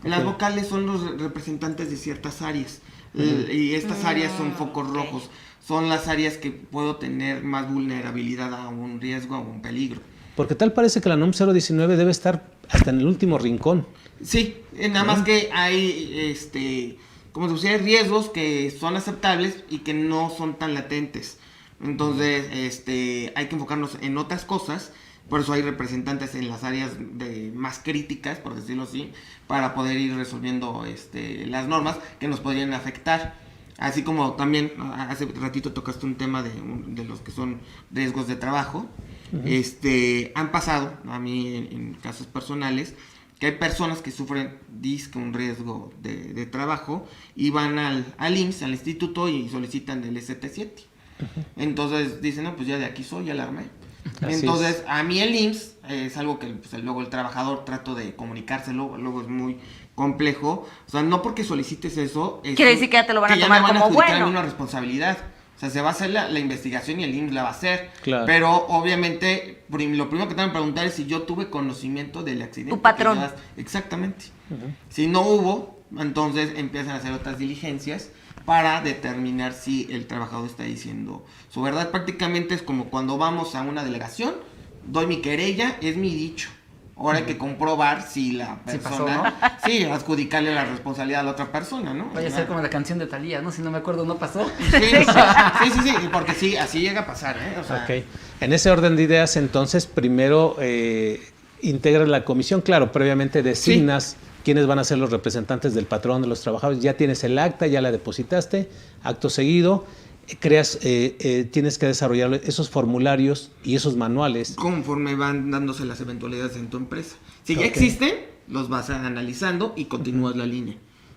Las vocales son los representantes de ciertas áreas. Y estas áreas son focos rojos. Son las áreas que puedo tener más vulnerabilidad a un riesgo, a un peligro. Porque tal parece que la NOM 019 debe estar hasta en el último rincón. Sí, nada más que hay, como se decía, riesgos que son aceptables y que no son tan latentes. Entonces, hay que enfocarnos en otras cosas. Por eso hay representantes en las áreas más críticas, por decirlo así, para poder ir resolviendo las normas que nos podrían afectar. Así como también hace ratito tocaste un tema de los que son riesgos de trabajo. Han pasado a mí en casos personales que hay personas que sufren un riesgo de trabajo y van al IMSS, al instituto, y solicitan el ST7. Entonces dicen, no, pues ya de aquí soy, ya la armé. Así Entonces, es. a mí el IMSS es algo que pues, luego el trabajador trato de comunicárselo, luego es muy complejo. O sea, no porque solicites eso... Quiere decir que ya te lo van a tomar me van como adjudicar bueno. a mí una responsabilidad. O sea, se va a hacer la investigación y el IMSS la va a hacer. Claro. Pero obviamente, lo primero que te van a preguntar es si yo tuve conocimiento del accidente. Tu patrón. Exactamente. Si no hubo, entonces empiezan a hacer otras diligencias para determinar si el trabajador está diciendo su verdad. Prácticamente es como cuando vamos a una delegación, doy mi querella, es mi dicho. Ahora hay que comprobar si la Sí persona... pasó, Sí, adjudicarle la responsabilidad a la otra persona, ¿no? Vaya a ser como la canción de Thalía, ¿no? Si no me acuerdo, no pasó. Sí, porque sí, así llega a pasar, ¿eh? O sea, Ok. En ese orden de ideas, entonces, primero integras la comisión, claro, previamente designas quiénes van a ser los representantes del patrón de los trabajadores, ya tienes el acta, ya la depositaste, acto seguido, tienes que desarrollar esos formularios y esos manuales. conforme van dándose las eventualidades en tu empresa. Si ya Ok. existen, los vas analizando y continúas la línea.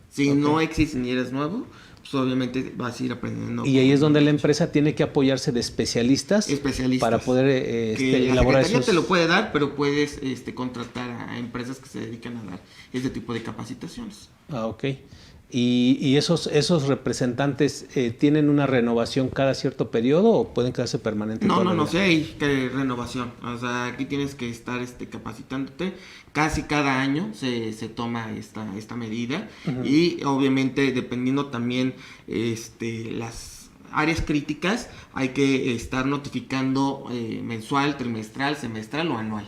Si no existen y eres nuevo, pues obviamente vas a ir aprendiendo. Y ahí es donde la empresa tiene que apoyarse de especialistas Especialistas. para poder que la elaborar Secretaría esos... te lo puede dar, pero puedes contratar a empresas que se dedican a dar este tipo de capacitaciones. Ah, ok. ¿Y esos representantes tienen una renovación cada cierto periodo o pueden quedarse permanentes? No sé, hay que renovación. O sea, aquí tienes que estar capacitándote. Casi cada año se toma esta medida. Y obviamente dependiendo también las áreas críticas, hay que estar notificando mensual, trimestral, semestral o anual.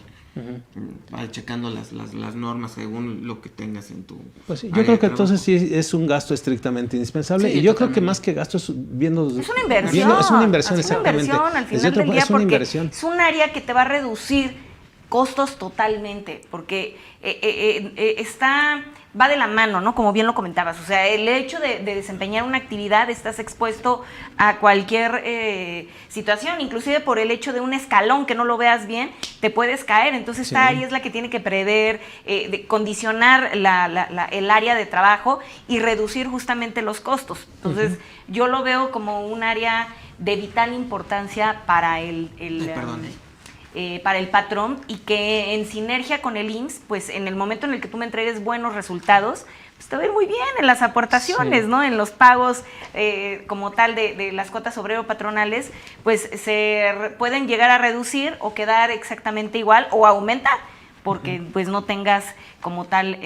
Checando las normas según lo que tengas en tu Pues sí, yo área creo de que trabajo. entonces sí es un gasto estrictamente indispensable. Sí, y yo creo que totalmente. más que gasto es viendo... Es una inversión. Es una inversión, Es una exactamente. inversión al Desde final otro del punto, día es una porque inversión. es un área que te va a reducir costos totalmente, porque va de la mano, ¿no? Como bien lo comentabas. O sea, el hecho de desempeñar una actividad, estás expuesto a cualquier situación, inclusive por el hecho de un escalón que no lo veas bien, te puedes caer. Entonces esta área es la que tiene que prever, condicionar el área de trabajo y reducir justamente los costos. Entonces yo lo veo como un área de vital importancia para para el patrón, y que en sinergia con el IMSS, pues en el momento en el que tú me entregues buenos resultados, pues te va a ir muy bien en las aportaciones, Sí. ¿no? En los pagos como tal de las cuotas obrero-patronales, pues pueden llegar a reducir o quedar exactamente igual o aumentar, porque pues no tengas como tal...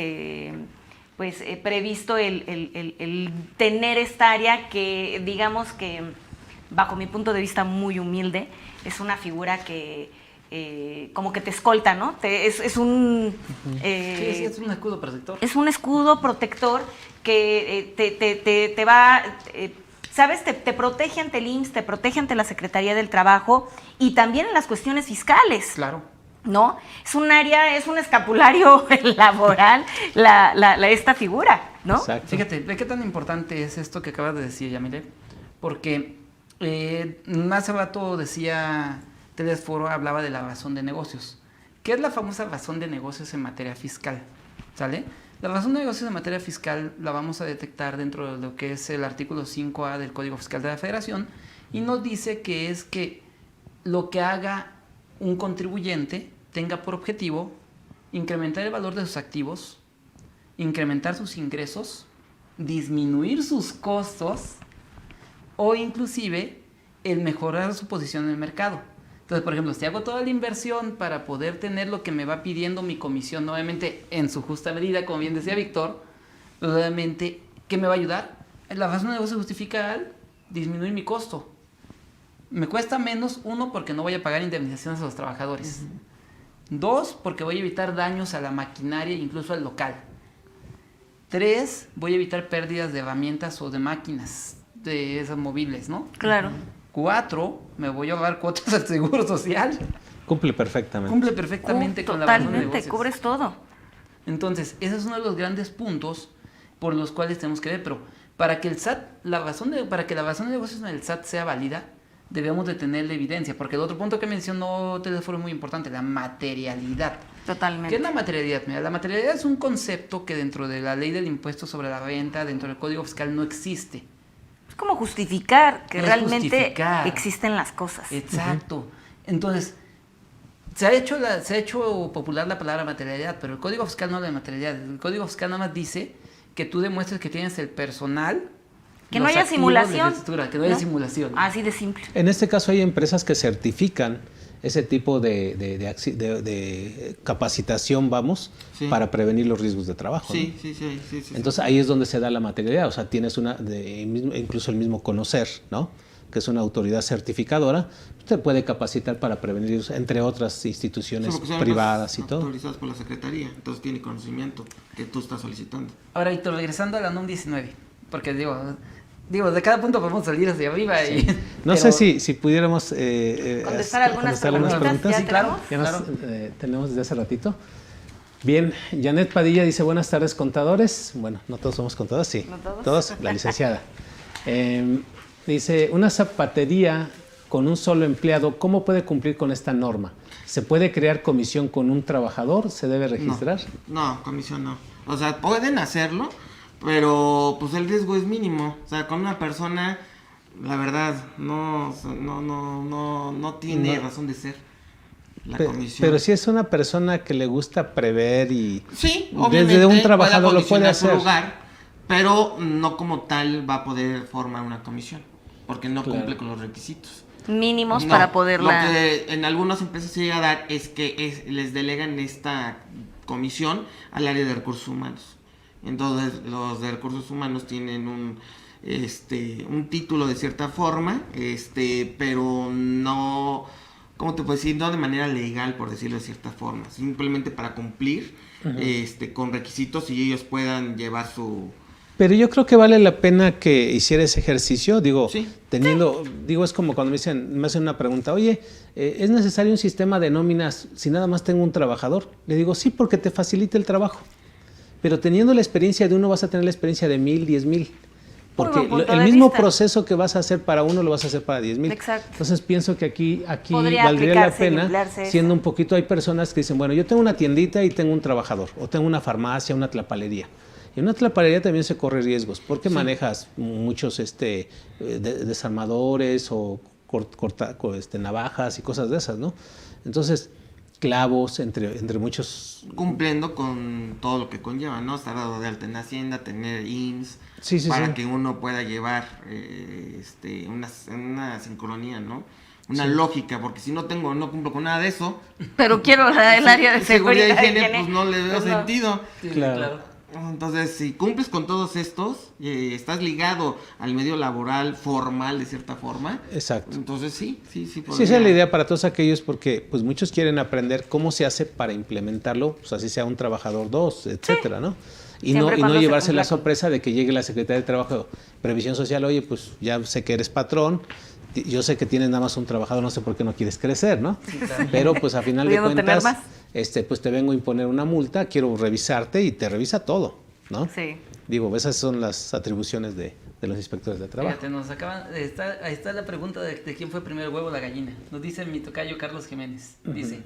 previsto el tener esta área que, digamos que, bajo mi punto de vista muy humilde, es una figura que como que te escolta, ¿no? Es un... Sí, es un escudo protector. Es un escudo protector que te va... ¿sabes? Te protege ante el IMSS, te protege ante la Secretaría del Trabajo y también en las cuestiones fiscales. Claro. ¿No? Es un área, es un escapulario laboral esta figura, ¿no? Exacto. Fíjate, ¿de qué tan importante es esto que acabas de decir, Yamile? Porque hace rato decía Telesforo, hablaba de la razón de negocios. ¿Qué es la famosa razón de negocios en materia fiscal? ¿Sale? La razón de negocios en materia fiscal la vamos a detectar dentro de lo que es el artículo 5A del Código Fiscal de la Federación, y nos dice que es que lo que haga un contribuyente tenga por objetivo incrementar el valor de sus activos, incrementar sus ingresos, disminuir sus costos o inclusive el mejorar su posición en el mercado. Entonces, por ejemplo, si hago toda la inversión para poder tener lo que me va pidiendo mi comisión, obviamente en su justa medida, como bien decía Víctor, pues obviamente, ¿qué me va a ayudar? La razón de negocio justifica al disminuir mi costo. Me cuesta menos, uno, porque no voy a pagar indemnizaciones a los trabajadores. Dos, porque voy a evitar daños a la maquinaria, incluso al local. Tres, voy a evitar pérdidas de herramientas o de máquinas de esas movibles, ¿no? Claro. Cuatro, me voy a ahorrar cuotas al seguro social. Cumple perfectamente. Cumple perfectamente con la razón de Totalmente, negocios. cubres todo. Entonces, ese es uno de los grandes puntos por los cuales tenemos que ver, pero para que el SAT, para que la razón de negocios en el SAT sea válida, debemos de tener la evidencia, porque el otro punto que mencionó Telesforo es muy importante, la materialidad. Totalmente. ¿Qué es la materialidad? Mira, la materialidad es un concepto que dentro de la ley del impuesto sobre la renta, dentro del Código Fiscal, no existe. Es como justificar que Es realmente justificar. existen las cosas. Exacto. Entonces, se ha hecho popular la palabra materialidad, pero el Código Fiscal no habla de materialidad. El Código Fiscal nada más dice que tú demuestres que tienes el personal, Que no los haya activos de simulación, infraestructura, que no haya ¿no? simulación. Así de simple. En este caso hay empresas que certifican ese tipo de capacitación, vamos, Sí. para prevenir los riesgos de trabajo. Sí, ¿no? sí. Entonces ahí es donde se da la materialidad, o sea, tienes incluso el mismo conocer, ¿no? Que es una autoridad certificadora, te puede capacitar para prevenir, entre otras instituciones Sí, porque son privadas y todo. autorizadas por la Secretaría, entonces tiene conocimiento que tú estás solicitando. Ahora, Víctor, regresando a la NOM 19, porque digo, de cada punto podemos salir hacia arriba. Y, No pero- sé si pudiéramos Contestar algunas preguntitas, ¿ya Sí, tenemos? ya nos, Claro. tenemos desde hace ratito. Bien, Janet Padilla dice, buenas tardes, contadores. Bueno, no todos somos contadores, sí. ¿No todos? Todos, la licenciada. Dice, una zapatería con un solo empleado, ¿cómo puede cumplir con esta norma? ¿Se puede crear comisión con un trabajador? ¿Se debe registrar? No, comisión no. O sea, pueden hacerlo, pero pues el riesgo es mínimo. O sea, con una persona, la verdad, no tiene razón de ser la comisión. Pero si es una persona que le gusta prever y Sí, obviamente desde un trabajador lo puede acondicionar su hacer. lugar, pero no como tal va a poder formar una comisión, porque no Claro. cumple con los requisitos. Mínimos No, para poderla... Lo que en algunas empresas se llega a dar es que les delegan esta comisión al área de recursos humanos. Entonces, los de recursos humanos tienen un título de cierta forma, pero no, ¿cómo te puedo decir? No de manera legal, por decirlo de cierta forma. Simplemente para cumplir con requisitos y ellos puedan llevar su... Pero yo creo que vale la pena que hiciera ese ejercicio, digo, Sí. es como cuando me hacen una pregunta, oye, ¿es necesario un sistema de nóminas si nada más tengo un trabajador? Le digo, sí, porque te facilita el trabajo, pero teniendo la experiencia de uno vas a tener la experiencia de 1,000, 10,000, porque buen punto el de mismo vista. proceso que vas a hacer para uno lo vas a hacer para 10,000. Exacto. Entonces pienso que aquí Podría valdría la aplicarse y pena, emplearse siendo eso. un poquito, hay personas que dicen, bueno, yo tengo una tiendita y tengo un trabajador, o tengo una farmacia, una tlapalería. Y en una tlapalería también se corre riesgos, porque manejas muchos desarmadores o navajas y cosas de esas, ¿no? Entonces, clavos, entre muchos... Cumpliendo con todo lo que conlleva, ¿no? Estar dado de alta en Hacienda, tener IMSS, Sí, para que uno pueda llevar una sincronía, ¿no? Una lógica, porque si no cumplo con nada de eso, Pero quiero el área de seguridad. y higiene, higiene, pues no le veo pues no. sentido. Sí, Claro. Entonces, si cumples con todos estos, estás ligado al medio laboral formal de cierta forma. Exacto. Entonces sí. Sí, esa es la idea para todos aquellos, porque pues muchos quieren aprender cómo se hace para implementarlo, pues así sea un trabajador, dos, etcétera, ¿no? Y Siempre no cuando se llevarse la cumpla con- sorpresa de que llegue la Secretaría de Trabajo, Previsión Social, oye, pues ya sé que eres patrón, yo sé que tienes nada más un trabajador, no sé por qué no quieres crecer, ¿no? claro. Pero pues a final de Pudiendo tener cuentas, más. pues te vengo a imponer una multa, quiero revisarte y te revisa todo, ¿no? Sí. Digo, esas son las atribuciones de los inspectores de trabajo. Fíjate, ahí está la pregunta de quién fue primero el huevo o la gallina. Nos dice mi tocayo Carlos Jiménez. Dice,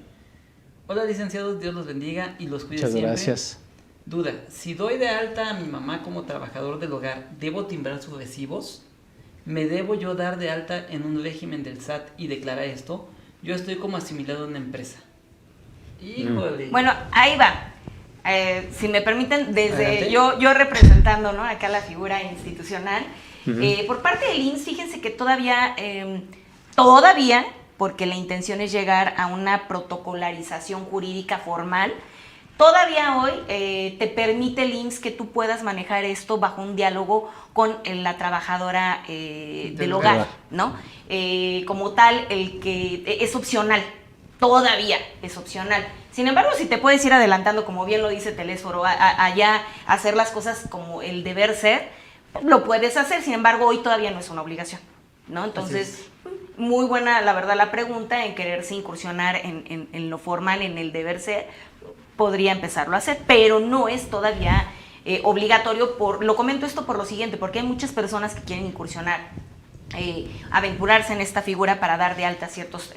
hola licenciados, Dios los bendiga y los cuide Muchas siempre. gracias. Duda, si doy de alta a mi mamá como trabajador del hogar, ¿debo timbrar sus recibos? ¿Me debo yo dar de alta en un régimen del SAT y declarar esto? Yo estoy como asimilado a una empresa. Híjole. Bueno, ahí va. Si me permiten, desde Adelante. yo representando, ¿no?, acá la figura institucional, por parte del IMSS, fíjense que todavía, porque la intención es llegar a una protocolarización jurídica formal, todavía hoy te permite el IMSS que tú puedas manejar esto bajo un diálogo con la trabajadora del hogar, ¿no? Como tal, el que es opcional. Todavía es opcional. Sin embargo, si te puedes ir adelantando, como bien lo dice Telésforo, allá hacer las cosas como el deber ser, lo puedes hacer. Sin embargo, hoy todavía no es una obligación, ¿no? Entonces, muy buena, la verdad, la pregunta en quererse incursionar en lo formal, en el deber ser, podría empezarlo a hacer, pero no es todavía obligatorio. Lo comento esto por lo siguiente, porque hay muchas personas que quieren incursionar aventurarse en esta figura para dar de alta a ciertos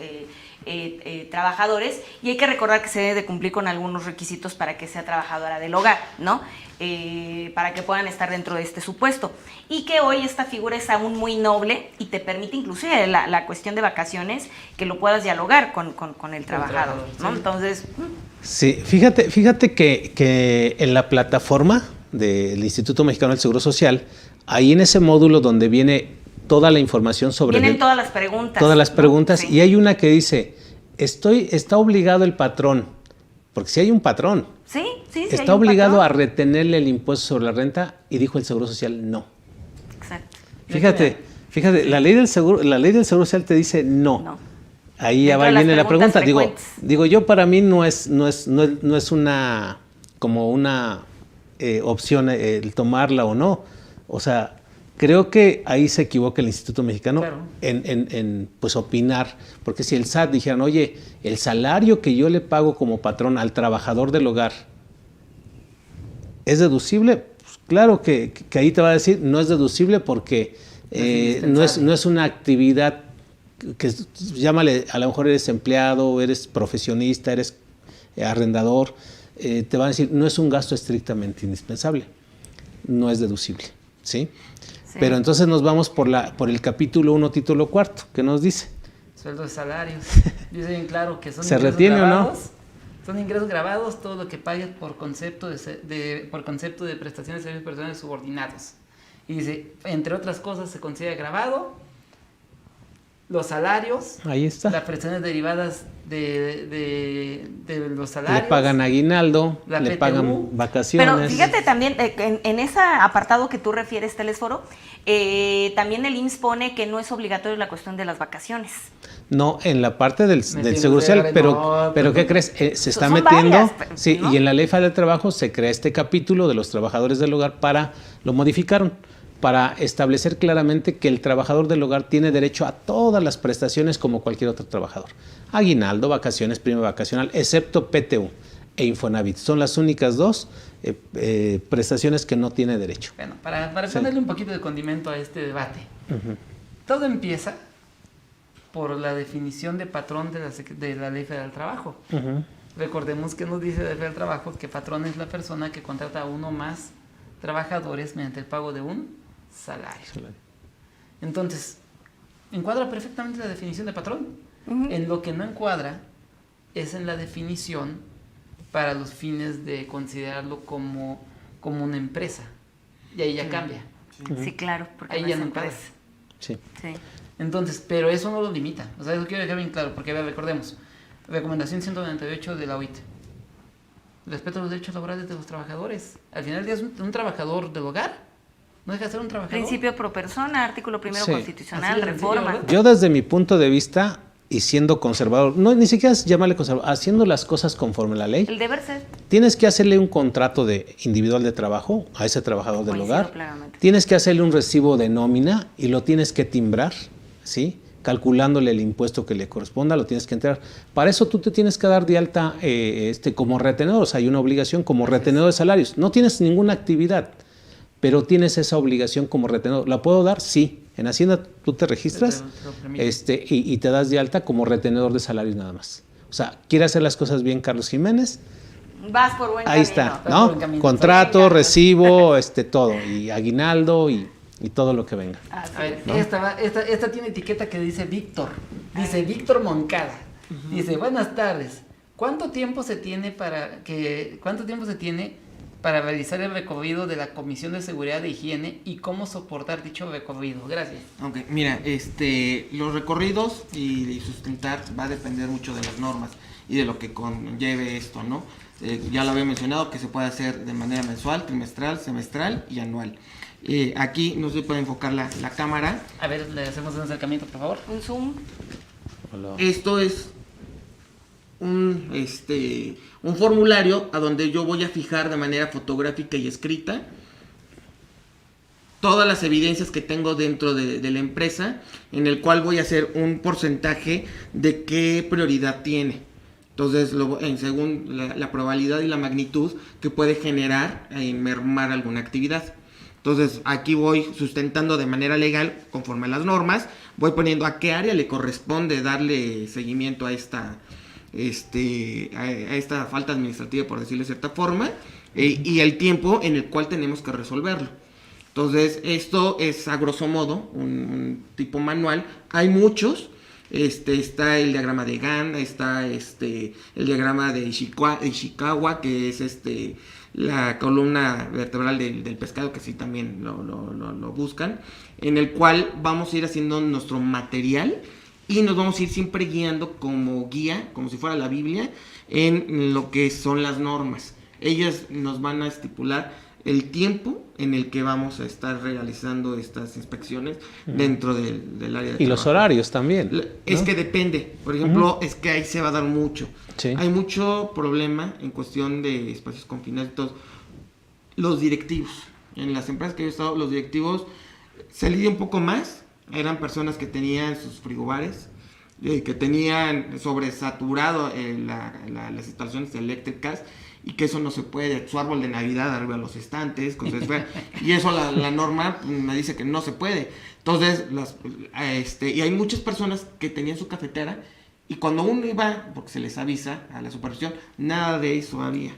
trabajadores, y hay que recordar que se debe de cumplir con algunos requisitos para que sea trabajadora del hogar, ¿no? Para que puedan estar dentro de este supuesto, y que hoy esta figura es aún muy noble y te permite inclusive la cuestión de vacaciones que lo puedas dialogar con el trabajador, ¿no? Sí. Entonces... Sí, fíjate que en la plataforma del Instituto Mexicano del Seguro Social, ahí en ese módulo donde viene toda la información sobre... Vienen todas las preguntas. Todas las preguntas, ¿no? Sí. y hay una que dice, está obligado el patrón, porque si hay un patrón, Sí, está obligado a retenerle el impuesto sobre la renta, y dijo el Seguro Social no. Exacto. Fíjate, la ley del seguro social te dice no. No. Ahí ya Dentro de las viene la pregunta. preguntas Digo, yo para mí no es una como una opción el tomarla o no. O sea, creo que ahí se equivoca el Instituto Mexicano Claro. en pues opinar, porque si el SAT dijeran, oye, el salario que yo le pago como patrón al trabajador del hogar es deducible, pues claro que ahí te va a decir no es deducible porque no es una actividad que, llámale, a lo mejor eres empleado, eres profesionista, eres arrendador, te van a decir no es un gasto estrictamente indispensable, no es deducible, ¿sí? Sí. Pero entonces nos vamos por el capítulo 1, título 4, ¿qué nos dice? Sueldos y salarios. Dice bien claro que son ¿Se ingresos retiene grabados, o no? Son ingresos grabados, todo lo que pagues por concepto de prestaciones de servicios personales subordinados. Y dice, entre otras cosas, se considera grabado los salarios, Ahí está. las prestaciones derivadas de los salarios. Le pagan aguinaldo, la le PTU. pagan vacaciones. Pero fíjate también, en ese apartado que tú refieres, Telesforo, también el IMSS pone que no es obligatorio la cuestión de las vacaciones. No, en la parte del Metiéndose Seguro Social, en pero otro. ¿qué crees? Se está Son metiendo, varias, sí, ¿no? y en la Ley Federal del Trabajo se crea este capítulo de los trabajadores del hogar lo modificaron, para establecer claramente que el trabajador del hogar tiene derecho a todas las prestaciones como cualquier otro trabajador. Aguinaldo, vacaciones, prima vacacional, excepto PTU e Infonavit. Son las únicas dos prestaciones que no tiene derecho. Bueno, para ponerle un poquito de condimento a este debate. Todo empieza por la definición de patrón de la Ley Federal del Trabajo. Recordemos que nos dice la Ley Federal del Trabajo que patrón es la persona que contrata a uno o más trabajadores mediante el pago de un salario. Entonces, encuadra perfectamente la definición de patrón. En lo que no encuadra es en la definición para los fines de considerarlo como una empresa. Y ahí ya cambia. Sí, claro, porque Ahí no ya es no empresa. encuadra. Sí. Sí. Entonces, pero eso no lo limita. O sea, eso quiero dejar bien claro, porque a ver, recordemos, recomendación 198 de la OIT. Respeto a los derechos laborales de los trabajadores. Al final del día es un trabajador del hogar. No deja de ser un trabajador. Principio pro persona, artículo primero Sí. constitucional, Así de sencillo, reforma. ¿verdad? Yo desde mi punto de vista, y siendo conservador, no ni siquiera llamarle conservador, haciendo las cosas conforme a la ley, El deber ser. tienes que hacerle un contrato individual de trabajo a ese trabajador del Coincido hogar. plenamente. Tienes que hacerle un recibo de nómina y lo tienes que timbrar, ¿sí? Calculándole el impuesto que le corresponda, lo tienes que entregar. Para eso tú te tienes que dar de alta como retenedor, o sea, hay una obligación como retenedor de salarios. No tienes ninguna actividad, pero tienes esa obligación como retenedor. ¿La puedo dar? Sí. En Hacienda tú te registras Te lo permite. y te das de alta como retenedor de salarios nada más. O sea, quiere hacer las cosas bien Carlos Jiménez, Vas por buen ahí camino. está, Vas por ¿no? buen camino. Contrato, Venga. recibo, todo, y aguinaldo y todo lo que venga. Así A ver, es. esta tiene etiqueta que dice Víctor. Dice Víctor Moncada. Dice, buenas tardes. ¿Cuánto tiempo se tiene para realizar el recorrido de la Comisión de Seguridad e Higiene y cómo soportar dicho recorrido? Gracias. Ok, mira, los recorridos y sustentar va a depender mucho de las normas y de lo que conlleve esto, ¿no? Ya lo había mencionado que se puede hacer de manera mensual, trimestral, semestral y anual. Aquí no se puede enfocar la cámara. A ver, le hacemos un acercamiento, por favor. Un zoom. Esto es un formulario a donde yo voy a fijar de manera fotográfica y escrita todas las evidencias que tengo dentro de la empresa, en el cual voy a hacer un porcentaje de qué prioridad tiene. Entonces, según la probabilidad y la magnitud que puede generar mermar alguna actividad. Entonces, aquí voy sustentando de manera legal, conforme a las normas, voy poniendo a qué área le corresponde darle seguimiento a esta falta administrativa, por decirlo de cierta forma, y el tiempo en el cual tenemos que resolverlo. Entonces, esto es a grosso modo un tipo manual. Hay muchos. Está el diagrama de Gantt, está el diagrama de Ishikawa, que es la columna vertebral del pescado, que sí también lo buscan, en el cual vamos a ir haciendo nuestro material y nos vamos a ir siempre guiando como guía, como si fuera la Biblia, en lo que son las normas. Ellas nos van a estipular el tiempo en el que vamos a estar realizando estas inspecciones dentro del área de trabajo. Y los horarios también, ¿no? Es que depende. Por ejemplo, es que ahí se va a dar mucho. Sí. Hay mucho problema en cuestión de espacios confinados y todo. Los directivos. En las empresas que yo he estado, los directivos se lidia un poco más. Eran personas que tenían sus frigobares, que tenían sobresaturado las instalaciones eléctricas, y que eso no se puede, su árbol de Navidad arriba de los estantes, cosas feas, y eso la norma me dice que no se puede. Entonces, y hay muchas personas que tenían su cafetera, y cuando uno iba, porque se les avisa a la supervisión, nada de eso había.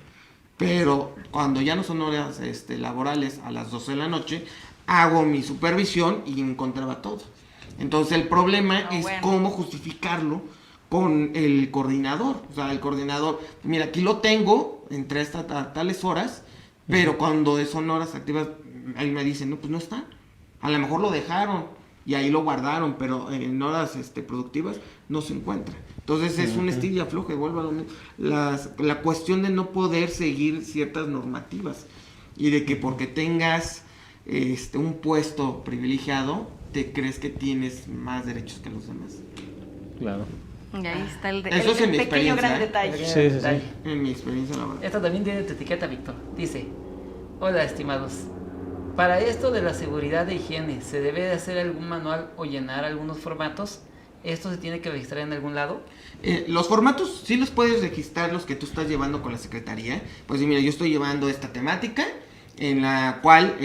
Pero cuando ya no son horas laborales, a las 12 de la noche, hago mi supervisión y encontraba todo. Entonces, el problema es cómo justificarlo con el coordinador. O sea, el coordinador, mira, aquí lo tengo entre estas tales horas, pero cuando son horas activas, ahí me dicen, no, pues no están. A lo mejor lo dejaron y ahí lo guardaron, pero en horas productivas no se encuentra. Entonces es un estilo y afloje, vuelvo a lo mismo. La cuestión de no poder seguir ciertas normativas y de que porque tengas un puesto privilegiado, te crees que tienes más derechos que los demás. Claro. Y ahí está el Eso es en mi pequeño gran experiencia, detalle. Sí. En mi experiencia laboral. Esto también tiene tu etiqueta, Víctor. Dice: hola, estimados. Para esto de la seguridad de higiene, ¿se debe de hacer algún manual o llenar algunos formatos? ¿Esto se tiene que registrar en algún lado? Los formatos sí los puedes registrar, los que tú estás llevando con la secretaría. Pues mira, yo estoy llevando esta temática en la cual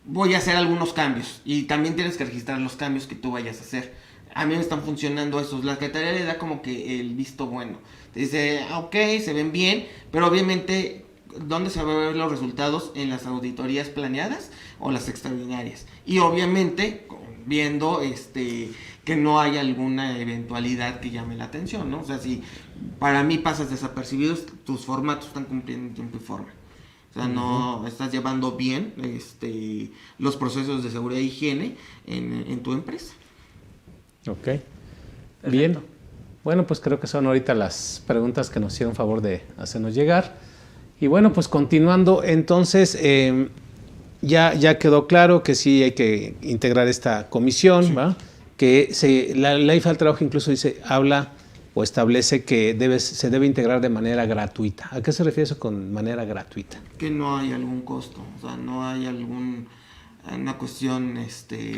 voy a hacer algunos cambios, y también tienes que registrar los cambios que tú vayas a hacer. A mí me están funcionando esos. La secretaría le da como que el visto bueno. Te dice, ok, se ven bien, pero obviamente, ¿dónde se van a ver los resultados? En las auditorías planeadas o las extraordinarias. Y obviamente, viendo que no haya alguna eventualidad que llame la atención, ¿no? O sea, si para mí pasas desapercibidos, tus formatos están cumpliendo en tiempo y forma. O sea, no estás llevando bien los procesos de seguridad e higiene en tu empresa. Ok. Bien. Bueno, pues creo que son ahorita las preguntas que nos hicieron favor de hacernos llegar. Y bueno, pues continuando, entonces ya quedó claro que sí hay que integrar esta comisión, sí. ¿Va? Que la ley federal del trabajo incluso habla o establece que se debe integrar de manera gratuita. ¿A qué se refiere eso con manera gratuita? Que no hay algún costo, o sea, no hay una cuestión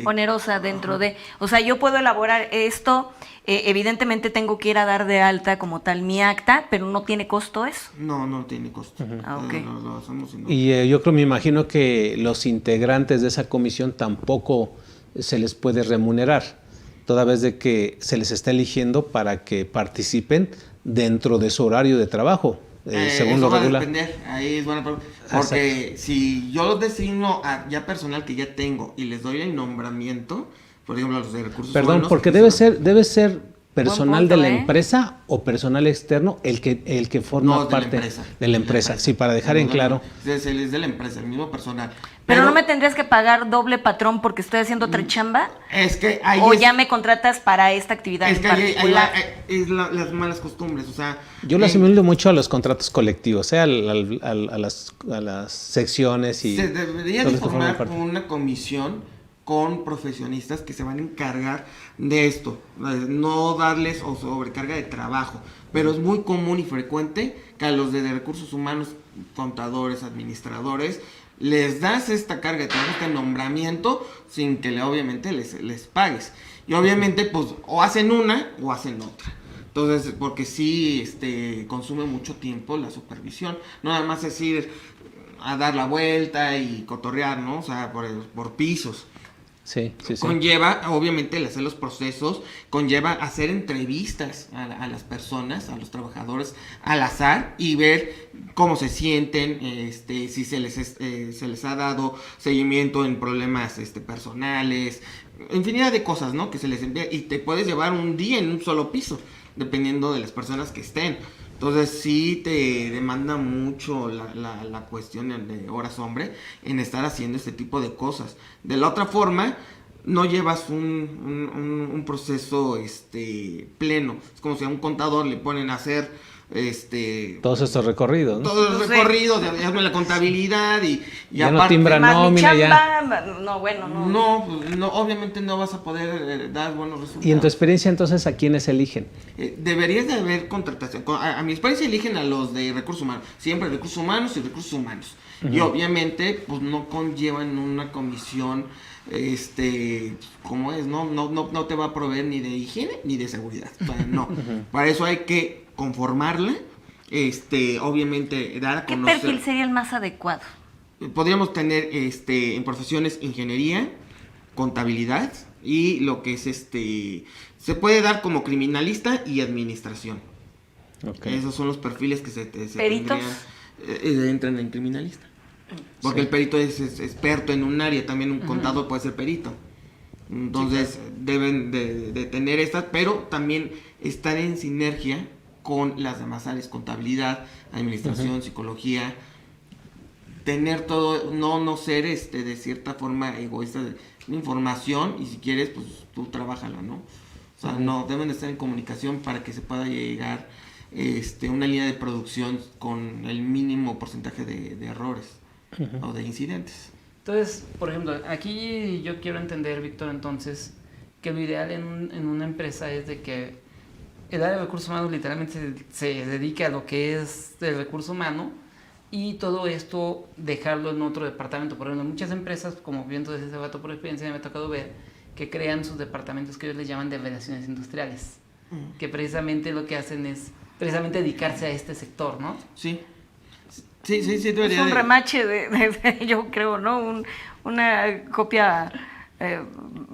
onerosa dentro de, o sea, yo puedo elaborar esto, evidentemente tengo que ir a dar de alta como tal mi acta, pero no tiene costo eso. No tiene costo. Okay. Lo hacemos y yo me imagino que los integrantes de esa comisión tampoco se les puede remunerar, toda vez de que se les está eligiendo para que participen dentro de su horario de trabajo. Según lo regular. Ahí es buena pregunta. Porque si yo los designo a ya personal que ya tengo y les doy el nombramiento, por ejemplo, a los de recursos humanos. Perdón, porque debe ser personal de la empresa o personal externo el que forma parte de la empresa. Sí, para dejar en claro. Es de la empresa, el mismo personal. Pero no me tendrías que pagar doble patrón porque estoy haciendo otra chamba. Es que ahí o ya me contratas para esta actividad. Es que ahí las malas costumbres, o sea. Yo lo asimilo mucho a los contratos colectivos, a las secciones y. Se debería de formar una comisión con profesionistas que se van a encargar de esto, no darles o sobrecarga de trabajo, pero es muy común y frecuente que a los de recursos humanos, contadores, administradores, les das esta carga de trabajo, este nombramiento, sin que obviamente les pagues. Y obviamente, pues, o hacen una o hacen otra. Entonces, porque sí consume mucho tiempo la supervisión. No nada más decir, a dar la vuelta y cotorrear, ¿no? O sea, por pisos. Sí. Conlleva, obviamente, el hacer los procesos, conlleva hacer entrevistas a las personas, a los trabajadores al azar y ver cómo se sienten, si se les ha dado seguimiento en problemas personales, infinidad de cosas, ¿no? Que se les envía y te puedes llevar un día en un solo piso, dependiendo de las personas que estén. Entonces sí te demanda mucho la cuestión de horas hombre en estar haciendo este tipo de cosas. De la otra forma, no llevas un proceso pleno. Es como si a un contador le ponen a hacer todos estos recorridos, ¿no? Todos los recorridos, hazme la contabilidad y ya aparte, no timbra más mi nómina, chamba, no, bueno, no, obviamente no vas a poder dar buenos resultados. Y en tu experiencia, entonces, ¿a quiénes eligen? Deberías de haber contratación. A mi experiencia eligen a los de recursos humanos. Siempre recursos humanos y recursos humanos. Uh-huh. Y obviamente, pues no conllevan una comisión, como es, no te va a proveer ni de higiene ni de seguridad. O sea, no. Uh-huh. Para eso hay que conformarla, obviamente dar a conocer. ¿Qué perfil sería el más adecuado? Podríamos tener en profesiones ingeniería, contabilidad y lo que es se puede dar como criminalista y administración. Okay. Esos son los perfiles que se ¿peritos? Entran en criminalista. Porque el perito es experto en un área, también un contador puede ser perito. Entonces deben de tener estas, pero también estar en sinergia con las demás áreas, contabilidad, administración, psicología, tener todo, no ser de cierta forma egoísta de información, y si quieres, pues tú trabájala, ¿no? O sea, no, deben de estar en comunicación para que se pueda llegar una línea de producción con el mínimo porcentaje de errores o de incidentes. Entonces, por ejemplo, aquí yo quiero entender, Víctor, entonces, que lo ideal en una empresa es de que el área de recursos humanos literalmente se dedique a lo que es el recurso humano y todo esto dejarlo en otro departamento. Por ejemplo, muchas empresas, como bien tú dices, Sebato, por experiencia me ha tocado ver, que crean sus departamentos que ellos les llaman de relaciones industriales, que precisamente lo que hacen es precisamente dedicarse a este sector, ¿no? Sí. Es un remache de yo creo, ¿no? Una copia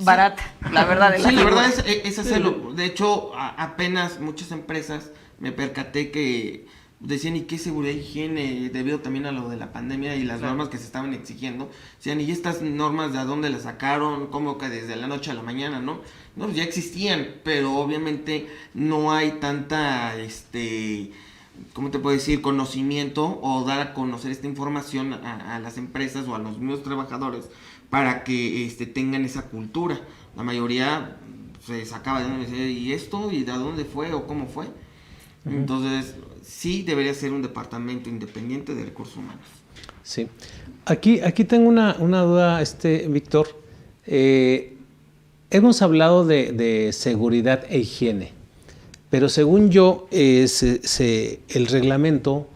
barata, la verdad. Sí, la verdad es hacerlo. De hecho, apenas muchas empresas me percaté que decían, ¿y qué seguridad y higiene? Debido también a lo de la pandemia y las normas que se estaban exigiendo. Decían, ¿y estas normas de a dónde las sacaron? ¿Cómo que desde la noche a la mañana, no? No, ya existían, pero obviamente no hay tanta, ¿cómo te puedo decir? Conocimiento o dar a conocer esta información a las empresas o a los mismos trabajadores para que tengan esa cultura. La mayoría se sacaba de donde decía, ¿y esto? ¿Y de dónde fue? ¿O cómo fue? Uh-huh. Entonces, sí debería ser un departamento independiente de recursos humanos. Sí. Aquí tengo una duda, Víctor. Hemos hablado de seguridad e higiene, pero según yo, el reglamento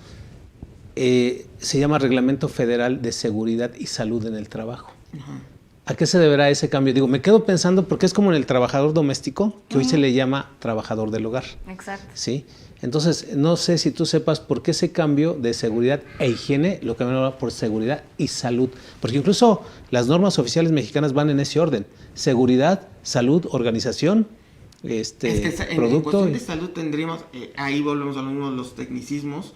se llama Reglamento Federal de Seguridad y Salud en el Trabajo. Uh-huh. ¿A qué se deberá ese cambio? Digo, me quedo pensando porque es como en el trabajador doméstico, que hoy se le llama trabajador del hogar. Exacto. ¿Sí? Entonces, no sé si tú sepas por qué ese cambio de seguridad e higiene lo cambiaron ahora por seguridad y salud. Porque incluso las normas oficiales mexicanas van en ese orden. Seguridad, salud, organización, producto. En cuestión de salud tendríamos, ahí volvemos a lo mismo, los tecnicismos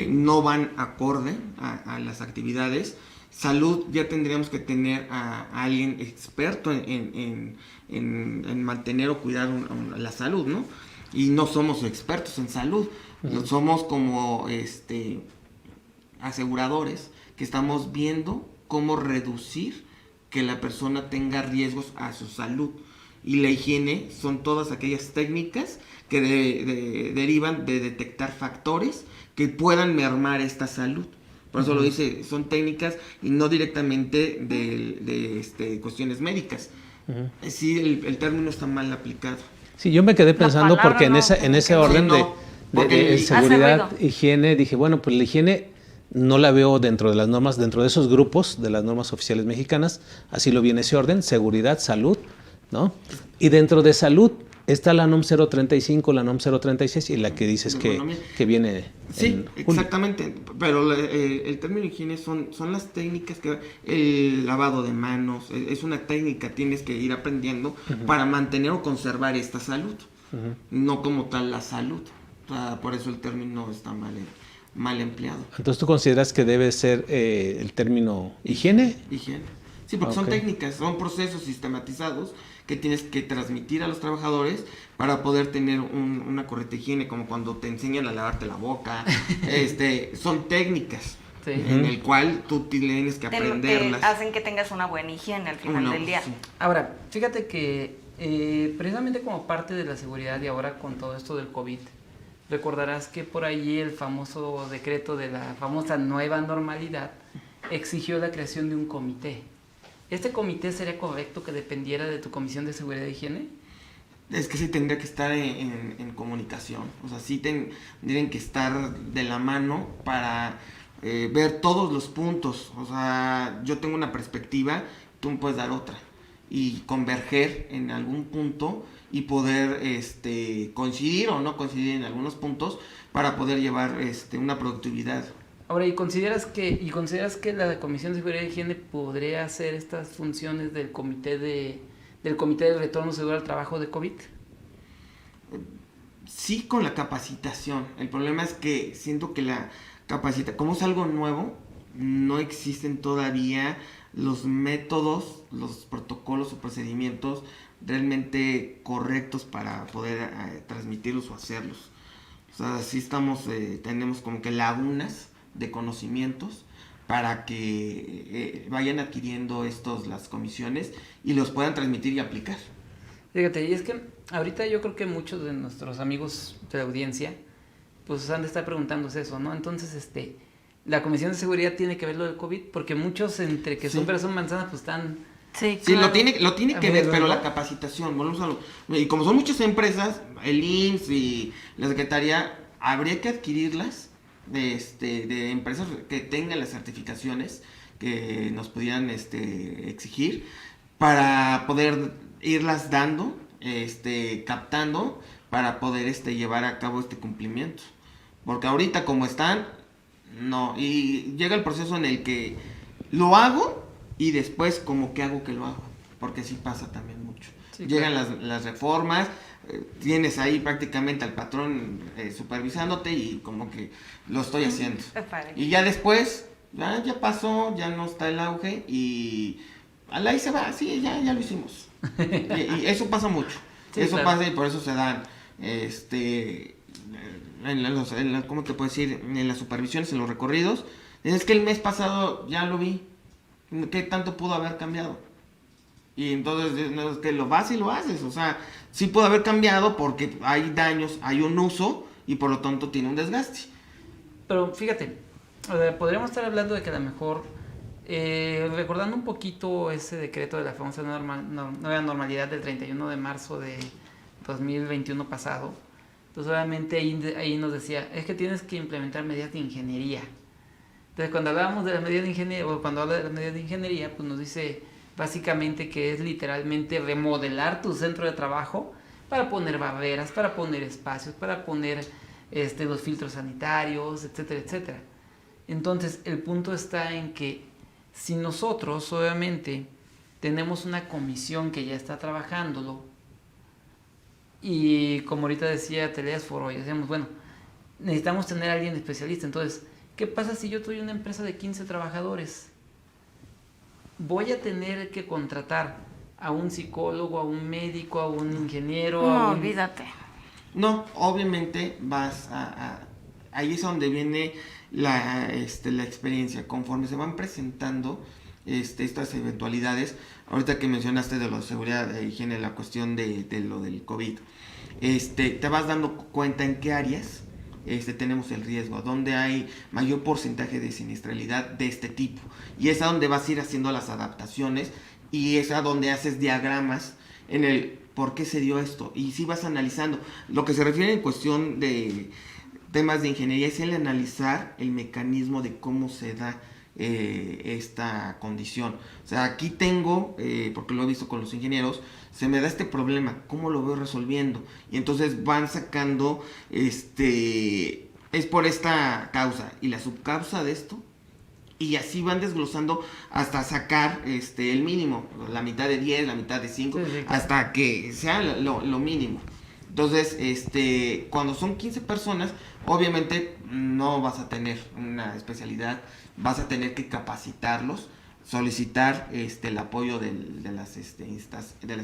no van acorde a las actividades. Salud ya tendríamos que tener a alguien experto en mantener o cuidar la salud, ¿no? Y no somos expertos en salud, somos como aseguradores que estamos viendo cómo reducir que la persona tenga riesgos a su salud. Y la higiene son todas aquellas técnicas que derivan de detectar factores que puedan mermar esta salud. Por eso lo dice, son técnicas y no directamente de cuestiones médicas. Sí, el término está mal aplicado. Sí, yo me quedé pensando porque en ese orden de seguridad, higiene, dije, bueno, pues la higiene no la veo dentro de las normas, dentro de esos grupos de las normas oficiales mexicanas, así lo viene ese orden, seguridad, salud, ¿no? Y dentro de salud, Está la NOM 035, la NOM 036 y la que dices que viene Sí, en julio. exactamente, pero el término higiene son las técnicas el lavado de manos, es una técnica, tienes que ir aprendiendo para mantener o conservar esta salud, no como tal la salud, o sea, por eso el término está mal empleado. Entonces, ¿tú consideras que debe ser el término higiene? Higiene. Sí, porque son técnicas, son procesos sistematizados que tienes que transmitir a los trabajadores para poder tener una correcta higiene, como cuando te enseñan a lavarte la boca. Son técnicas en el cual tú tienes que aprenderlas. Hacen que tengas una buena higiene al final del día. Sí. Ahora, fíjate que precisamente como parte de la seguridad y ahora con todo esto del COVID, recordarás que por ahí el famoso decreto de la famosa nueva normalidad exigió la creación de un comité. ¿Este comité sería correcto que dependiera de tu Comisión de Seguridad e Higiene? Es que sí tendría que estar en comunicación, o sea, sí tendrían que estar de la mano para ver todos los puntos, o sea, yo tengo una perspectiva, tú me puedes dar otra, y converger en algún punto y poder coincidir o no coincidir en algunos puntos para poder llevar una productividad. Ahora, ¿y consideras que la Comisión de Seguridad y Higiene podría hacer estas funciones del comité de retorno seguro al trabajo de COVID? Sí, con la capacitación. El problema es que siento que como es algo nuevo, no existen todavía los métodos, los protocolos o procedimientos realmente correctos para poder transmitirlos o hacerlos. O sea, sí tenemos como que lagunas de conocimientos para que vayan adquiriendo las comisiones y los puedan transmitir y aplicar. Fíjate, y es que ahorita yo creo que muchos de nuestros amigos de la audiencia pues han de estar preguntándose eso, ¿no? Entonces, la Comisión de Seguridad tiene que ver lo del COVID, porque muchos entre que son peras son manzanas pues están... Sí, Sí, claro. lo tiene que ver, pero la capacitación, y como son muchas empresas, el IMSS y la Secretaría, habría que adquirirlas de empresas que tengan las certificaciones que nos pudieran exigir para poder irlas dando, captando para poder llevar a cabo este cumplimiento. Porque ahorita como están, no, y llega el proceso en el que lo hago y después como que hago que lo hago, porque sí pasa también mucho. Sí, llegan claro. las reformas, tienes ahí prácticamente al patrón supervisándote y como que lo estoy haciendo. Y ya después, ya pasó, ya no está el auge y ahí se va, sí, ya lo hicimos. y eso pasa mucho. Sí, eso claro. Pasa y por eso se dan, ¿cómo te puedo decir? En las supervisiones, en los recorridos. Es que el mes pasado ya lo vi. ¿Qué tanto pudo haber cambiado? Y entonces no es que lo vas y lo haces, o sea, sí pudo haber cambiado porque hay daños, hay un uso y por lo tanto tiene un desgaste. Pero fíjate, podríamos estar hablando de que a lo mejor, recordando un poquito ese decreto de la famosa nueva normalidad del 31 de marzo de 2021 pasado, pues obviamente ahí nos decía, es que tienes que implementar medidas de ingeniería. Entonces cuando hablábamos de las medidas de ingeniería, o cuando habla de las medidas de ingeniería, pues nos dice básicamente que es literalmente remodelar tu centro de trabajo para poner barreras, para poner espacios, para poner los filtros sanitarios, etcétera, etcétera. Entonces el punto está en que si nosotros obviamente tenemos una comisión que ya está trabajándolo y como ahorita decía Telésforo, y decíamos, bueno, necesitamos tener a alguien especialista, entonces, ¿qué pasa si yo soy una empresa de 15 trabajadores? Voy a tener que contratar a un psicólogo, a un médico, a un ingeniero. No, olvídate. No, obviamente ahí es donde viene la experiencia. Conforme se van presentando estas eventualidades, ahorita que mencionaste de la seguridad e higiene, la cuestión de lo del COVID, te vas dando cuenta en qué áreas tenemos el riesgo, donde hay mayor porcentaje de siniestralidad de este tipo, y es a donde vas a ir haciendo las adaptaciones y es a donde haces diagramas en el por qué se dio esto, y si vas analizando. Lo que se refiere en cuestión de temas de ingeniería es el analizar el mecanismo de cómo se da esta condición. O sea, aquí tengo, porque lo he visto con los ingenieros, se me da este problema, ¿cómo lo voy resolviendo? Y entonces van sacando, es por esta causa y la subcausa de esto, y así van desglosando hasta sacar el mínimo, la mitad de 10, la mitad de 5, sí, claro, hasta que sea lo mínimo. Entonces, cuando son 15 personas, obviamente no vas a tener una especialidad, vas a tener que capacitarlos, solicitar el apoyo de las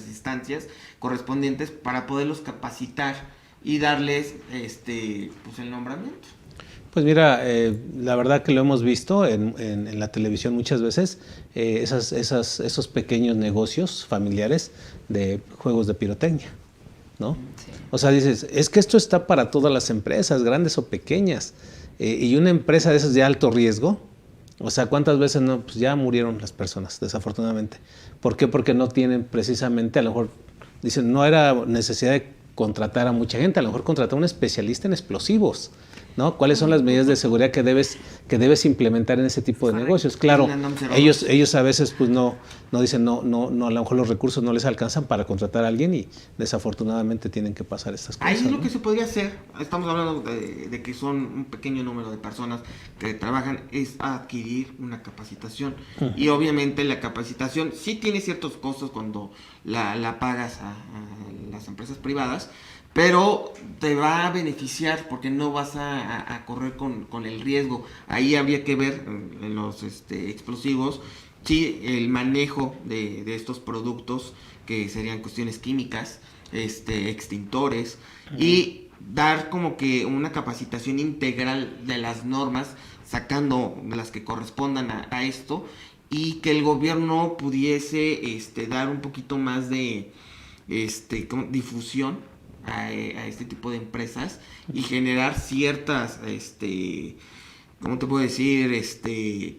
instancias correspondientes para poderlos capacitar y darles pues el nombramiento. Pues mira, la verdad que lo hemos visto en la televisión muchas veces, esos pequeños negocios familiares de juegos de pirotecnia, ¿no? Sí. O sea, dices, es que esto está para todas las empresas, grandes o pequeñas, y una empresa de esas de alto riesgo, o sea, ¿cuántas veces no? Pues ya murieron las personas, desafortunadamente. ¿Por qué? Porque no tienen precisamente, a lo mejor, dicen, no era necesidad de contratar a mucha gente, a lo mejor contratar a un especialista en explosivos, ¿no? ¿Cuáles son las medidas de seguridad que debes implementar en ese tipo de negocios? Claro, ellos a veces pues no dicen, no, a lo mejor los recursos no les alcanzan para contratar a alguien y desafortunadamente tienen que pasar estas cosas. Ahí es lo ¿no? que se podría hacer, estamos hablando de que son un pequeño número de personas que trabajan, es adquirir una capacitación. Y obviamente la capacitación sí tiene ciertos costos cuando la pagas a las empresas privadas, pero te va a beneficiar porque no vas a correr con el riesgo. Ahí habría que ver en los explosivos, sí, el manejo de estos productos, que serían cuestiones químicas, extintores, y dar como que una capacitación integral de las normas, sacando las que correspondan a esto, y que el gobierno pudiese dar un poquito más de difusión a este tipo de empresas y generar ciertas ¿cómo te puedo decir?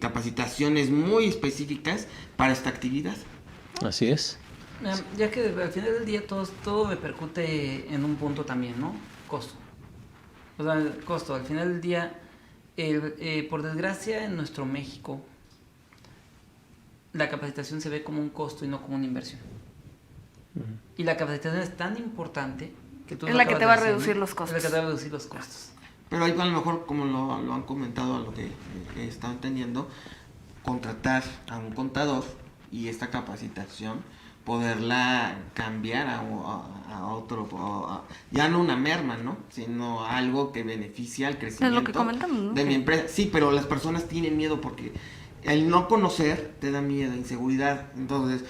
Capacitaciones muy específicas para esta actividad. Así es. Ya que al final del día todo repercute en un punto también, ¿no? Costo. O sea, el costo. Al final del día, por desgracia, en nuestro México, la capacitación se ve como un costo y no como una inversión. Y la capacitación es tan importante que tú Es la que te va a reducir los costos. Es la que te va a reducir los costos. Pero ahí a lo mejor, como lo han comentado, a lo que están entendiendo, contratar a un contador y esta capacitación poderla cambiar a otro, ya no una merma, ¿no? Sino algo que beneficia al crecimiento Es lo que comentamos, ¿no? de mi empresa. Sí, pero las personas tienen miedo porque el no conocer te da miedo, inseguridad. Entonces,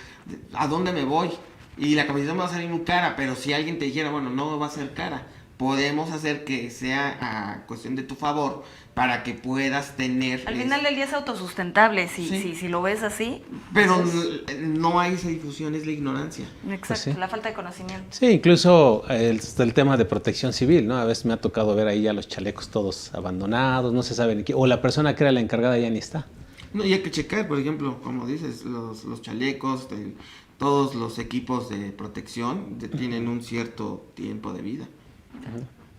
¿a dónde me voy? Y la capacitación va a salir muy cara, pero si alguien te dijera, bueno, no va a ser cara, podemos hacer que sea a cuestión de tu favor para que puedas tener... Al final del día es autosustentable, Sí. si lo ves así. Pero entonces, no hay esa difusión, es la ignorancia. exacto, Pues sí. la falta de conocimiento. Sí, incluso el tema de protección civil, ¿no? A veces me ha tocado ver ahí ya los chalecos todos abandonados, no se sabe ni quién, o la persona que era la encargada ya ni está. No, y hay que checar, por ejemplo, como dices, los chalecos, todos los equipos de protección tienen un cierto tiempo de vida.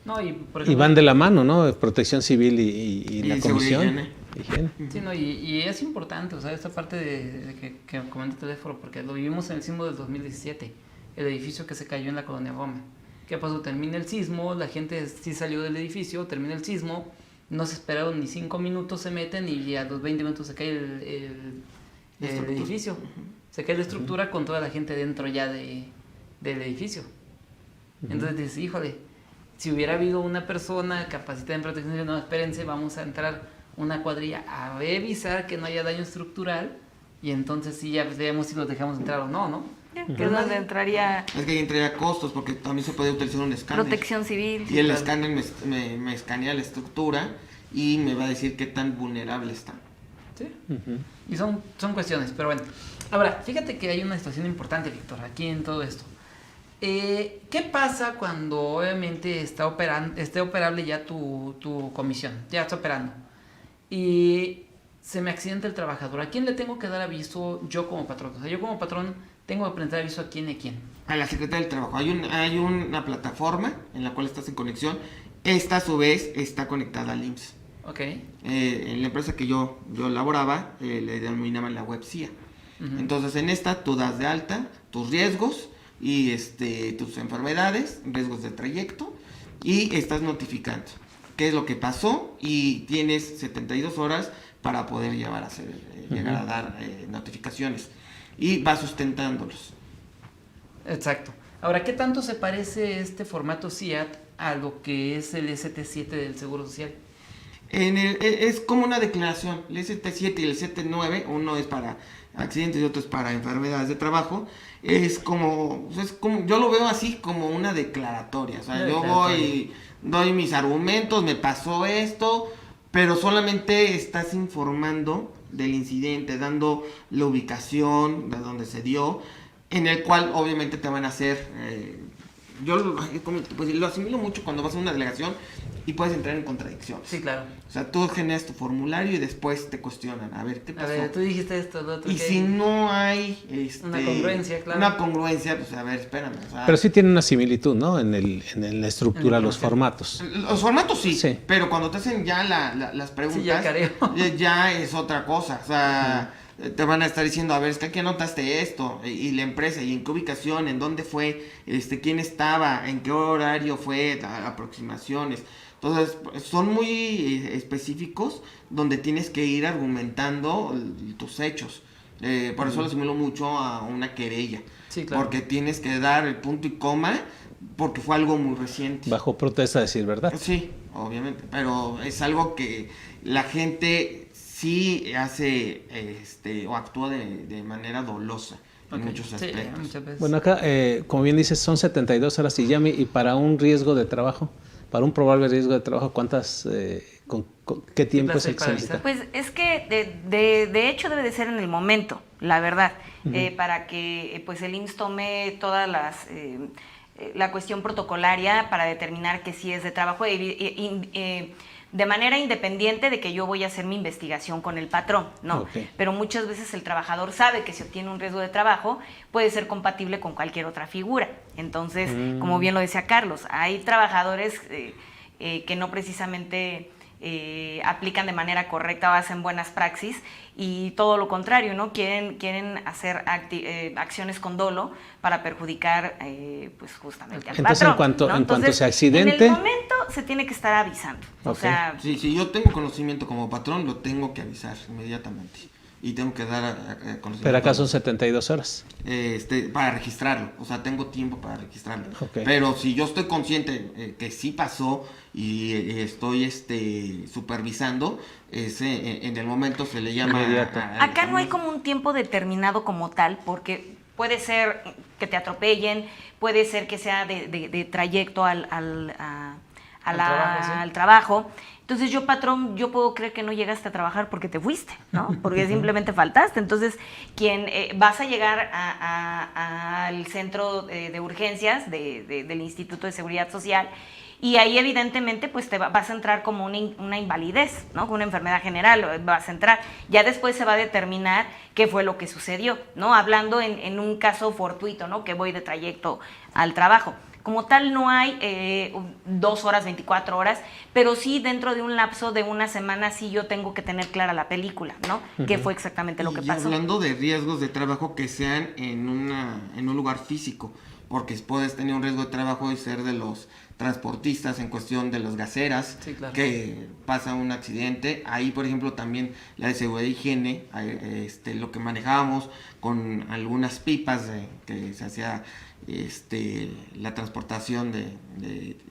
No, y, por Y ejemplo, van de la mano, ¿no? Protección civil y la seguridad y comisión. higiene. Higiene. sí, no, y es importante, o sea, esta parte que comenta el teléfono, porque lo vivimos en el sismo del 2017, el edificio que se cayó en la colonia Roma. ¿Qué pasó? Termina el sismo, la gente sí salió del edificio, termina el sismo, no se esperaron ni 5 minutos, se meten y a los 20 minutos se cae el edificio. Se cae la estructura con toda la gente dentro ya del edificio. Entonces dices, híjole, si hubiera habido una persona capacitada en protección civil, no, espérense, vamos a entrar una cuadrilla a revisar que no haya daño estructural y entonces sí ya vemos si los dejamos entrar o no, ¿no? Que es donde entraría Es que ahí entraría costos porque también se puede utilizar un escáner. protección civil. Y el escáner me escanea la estructura y me va a decir qué tan vulnerable está. Sí. Y son cuestiones, pero bueno. Ahora, fíjate que hay una situación importante, Víctor, aquí en todo esto. ¿Qué pasa cuando obviamente esté operable ya tu comisión? Ya está operando. Y se me accidenta el trabajador. ¿A quién le tengo que dar aviso yo como patrón? O sea, yo como patrón tengo que presentar aviso a quién y a quién. A la Secretaría del Trabajo. Hay una plataforma en la cual estás en conexión. Esta a su vez está conectada al IMSS. Ok. En la empresa que yo laboraba, le denominaban la web CIA. Entonces, en esta tú das de alta tus riesgos y tus enfermedades, riesgos de trayecto, y estás notificando qué es lo que pasó y tienes 72 horas para poder llegar a dar notificaciones y vas sustentándolos. Exacto. Ahora, ¿qué tanto se parece este formato CIAT a lo que es el ST7 del Seguro Social? Es como una declaración. El ST7 y el ST9, uno es para accidentes y otro es para enfermedades de trabajo. Es como yo lo veo así como una declaratoria. O sea, yo voy, doy mis argumentos, me pasó esto, pero solamente estás informando del incidente, dando la ubicación de donde se dio, en el cual obviamente te van a hacer... pues, lo asimilo mucho cuando vas a una delegación y puedes entrar en contradicciones. Sí, claro. O sea, tú generas tu formulario y después te cuestionan, a ver, ¿qué pasó? A ver, tú dijiste esto, lo otro. Y si no hay una congruencia, claro. Una congruencia, pues a ver, espérame. O sea, Pero sí tiene una similitud, ¿no? En la estructura, los formatos. los formatos sí, Sí. pero cuando te hacen ya las preguntas, Sí, ya careo. ya es otra cosa. O sea, te van a estar diciendo, a ver, es que aquí anotaste esto, y la empresa, y en qué ubicación, en dónde fue, quién estaba, en qué horario fue, aproximaciones. Entonces, son muy específicos donde tienes que ir argumentando tus hechos. Por eso lo asimilo mucho a una querella. Sí, claro. Porque tienes que dar el punto y coma, porque fue algo muy reciente. Bajo protesta, decir verdad. Sí, obviamente, pero es algo que la gente sí hace o actúa de manera dolosa en muchos aspectos. Sí, muchas veces. Bueno, acá, como bien dices, son 72 horas y para un riesgo de trabajo, para un probable riesgo de trabajo, ¿qué tiempo es el que se necesita? Pues es que de hecho debe de ser en el momento, la verdad, para que pues el IMSS tome todas la cuestión protocolaria para determinar que sí es de trabajo de manera independiente de que yo voy a hacer mi investigación con el patrón, ¿no? Okay. Pero muchas veces el trabajador sabe que si obtiene un riesgo de trabajo puede ser compatible con cualquier otra figura. Entonces, como bien lo decía Carlos, hay trabajadores que no precisamente aplican de manera correcta o hacen buenas praxis y todo lo contrario, ¿no? Quieren hacer acciones con dolo para perjudicar pues justamente al Entonces, patrón, ¿no? en cuanto se accidente... En el momento se tiene que estar avisando. Okay. O sea, Sí, si yo tengo conocimiento como patrón, lo tengo que avisar inmediatamente. Y tengo que dar conocimiento. Pero acá son 72 horas. Para registrarlo. O sea, tengo tiempo para registrarlo. Okay. Pero si yo estoy consciente que sí pasó y estoy supervisando, en el momento se le llama... Inmediato. acá no hay como un tiempo determinado como tal, porque puede ser que te atropellen, puede ser que sea de trayecto al trabajo, ¿sí? al trabajo. Entonces yo, patrón, yo puedo creer que no llegaste a trabajar porque te fuiste, ¿no? Porque simplemente faltaste. Entonces, vas a llegar al centro de urgencias del Instituto de Seguridad Social y ahí evidentemente pues vas a entrar como una invalidez, ¿no? Con una enfermedad general vas a entrar. Ya después se va a determinar qué fue lo que sucedió, ¿no? Hablando en un caso fortuito, ¿no? Que voy de trayecto al trabajo. Como tal no hay 2 horas, 24 horas, pero sí dentro de un lapso de una semana sí yo tengo que tener clara la película, ¿no? ¿Qué fue exactamente lo que pasó? Hablando de riesgos de trabajo que sean en un lugar físico, porque puedes tener un riesgo de trabajo y ser de los transportistas en cuestión de los gaseras, sí, claro, que pasa un accidente. Ahí, por ejemplo, también la de seguridad e higiene, lo que manejábamos con algunas pipas que se hacía la transportación de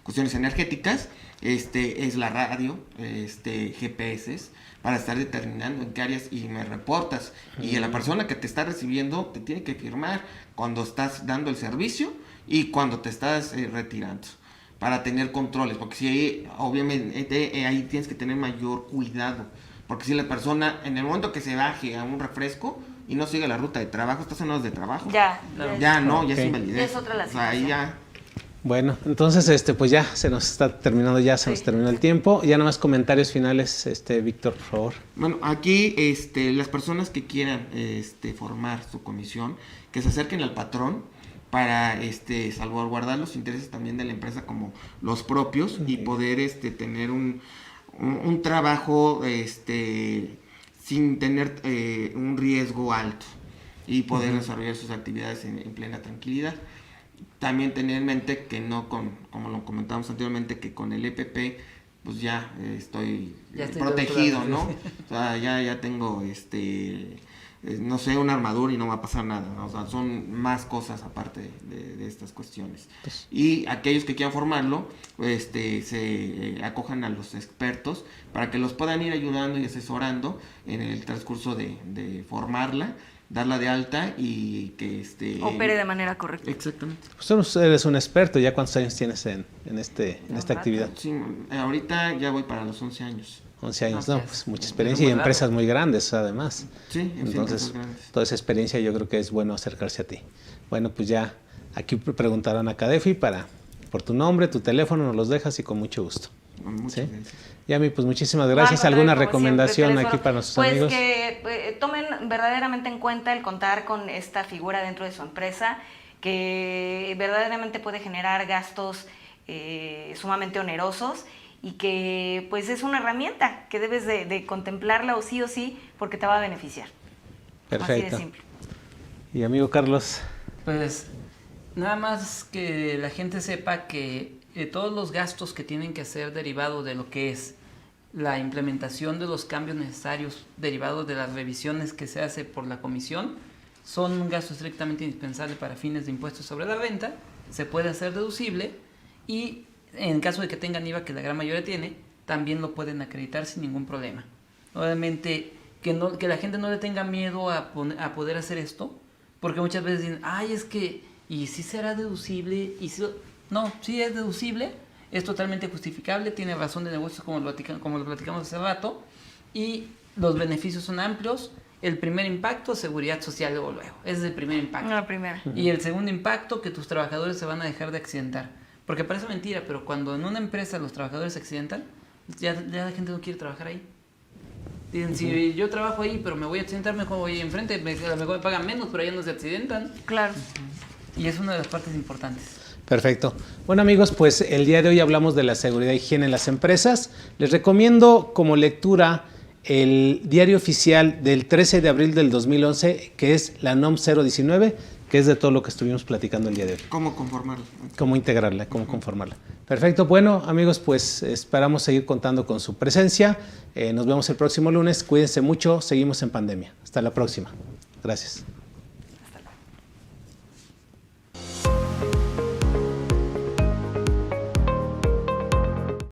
cuestiones energéticas, es la radio, GPS, para estar determinando en qué áreas y me reportas. Y la persona que te está recibiendo te tiene que firmar cuando estás dando el servicio y cuando te estás retirando, para tener controles, porque si obviamente ahí tienes que tener mayor cuidado, porque si la persona en el momento que se baje a un refresco y no sigue la ruta de trabajo, estás en horas de trabajo. Ya Es Ok. invalidez. Ya es otra la O sea, ahí situación. ya. Bueno, entonces se nos está terminando ya, se nos terminó el tiempo. Ya nada más comentarios finales, Víctor, por favor. Bueno, aquí las personas que quieran formar su comisión, que se acerquen al patrón para salvaguardar los intereses también de la empresa como los propios, y poder tener un trabajo sin tener un riesgo alto y poder desarrollar sus actividades en plena tranquilidad. También tener en mente que no como lo comentamos anteriormente, que con el EPP pues ya estoy protegido, ¿no? O sea, ya tengo no sé, una armadura y no va a pasar nada, ¿no? O sea, son más cosas aparte de estas cuestiones. Pues, y aquellos que quieran formarlo, se acojan a los expertos para que los puedan ir ayudando y asesorando en el transcurso de formarla, darla de alta y que opere de manera correcta. Exactamente. Pues tú eres un experto, ¿ya cuántos años tienes en esta actividad? Sí, ahorita ya voy para los 11 años. 11 años, no, pues mucha experiencia y empresas muy grandes además. Sí, entonces grandes. Toda esa experiencia yo creo que es bueno acercarse a ti. Bueno, pues ya aquí preguntaron a Cadefi por tu nombre, tu teléfono, nos los dejas y con mucho gusto. Muchas gracias. Yami, pues muchísimas gracias. ¿Alguna recomendación siempre, aquí para nuestros pues amigos? Que tomen verdaderamente en cuenta el contar con esta figura dentro de su empresa, que verdaderamente puede generar gastos sumamente onerosos y que pues es una herramienta que debes de contemplarla o sí, porque te va a beneficiar. Perfecto. Así de simple. Y amigo Carlos. Pues nada más que la gente sepa que todos los gastos que tienen que ser derivados de lo que es la implementación de los cambios necesarios derivados de las revisiones que se hace por la comisión son un gasto estrictamente indispensable para fines de impuestos sobre la renta, se puede hacer deducible y en caso de que tengan IVA, que la gran mayoría tiene, también lo pueden acreditar sin ningún problema. Obviamente que la gente no le tenga miedo a poder hacer esto, porque muchas veces dicen, es que, ¿y si será deducible? No, sí es deducible, es totalmente justificable, tiene razón de negocios como lo platicamos hace rato, y los beneficios son amplios. El primer impacto, seguridad social luego. Ese es el primer impacto. La primera. Y el segundo impacto, que tus trabajadores se van a dejar de accidentar. Porque parece mentira, pero cuando en una empresa los trabajadores se accidentan, ya la gente no quiere trabajar ahí. Dicen, si yo trabajo ahí, pero me voy a accidentar, mejor voy enfrente, a lo mejor me pagan menos, pero allá no se accidentan. Claro. Y es una de las partes importantes. Perfecto. Bueno amigos, pues el día de hoy hablamos de la seguridad y higiene en las empresas. Les recomiendo como lectura el diario oficial del 13 de abril del 2011, que es la NOM 019, que es de todo lo que estuvimos platicando el día de hoy. ¿Cómo conformarla? Cómo integrarla, cómo conformarla. Perfecto. Bueno, amigos, pues esperamos seguir contando con su presencia. Nos vemos el próximo lunes. Cuídense mucho. Seguimos en pandemia. Hasta la próxima. Gracias.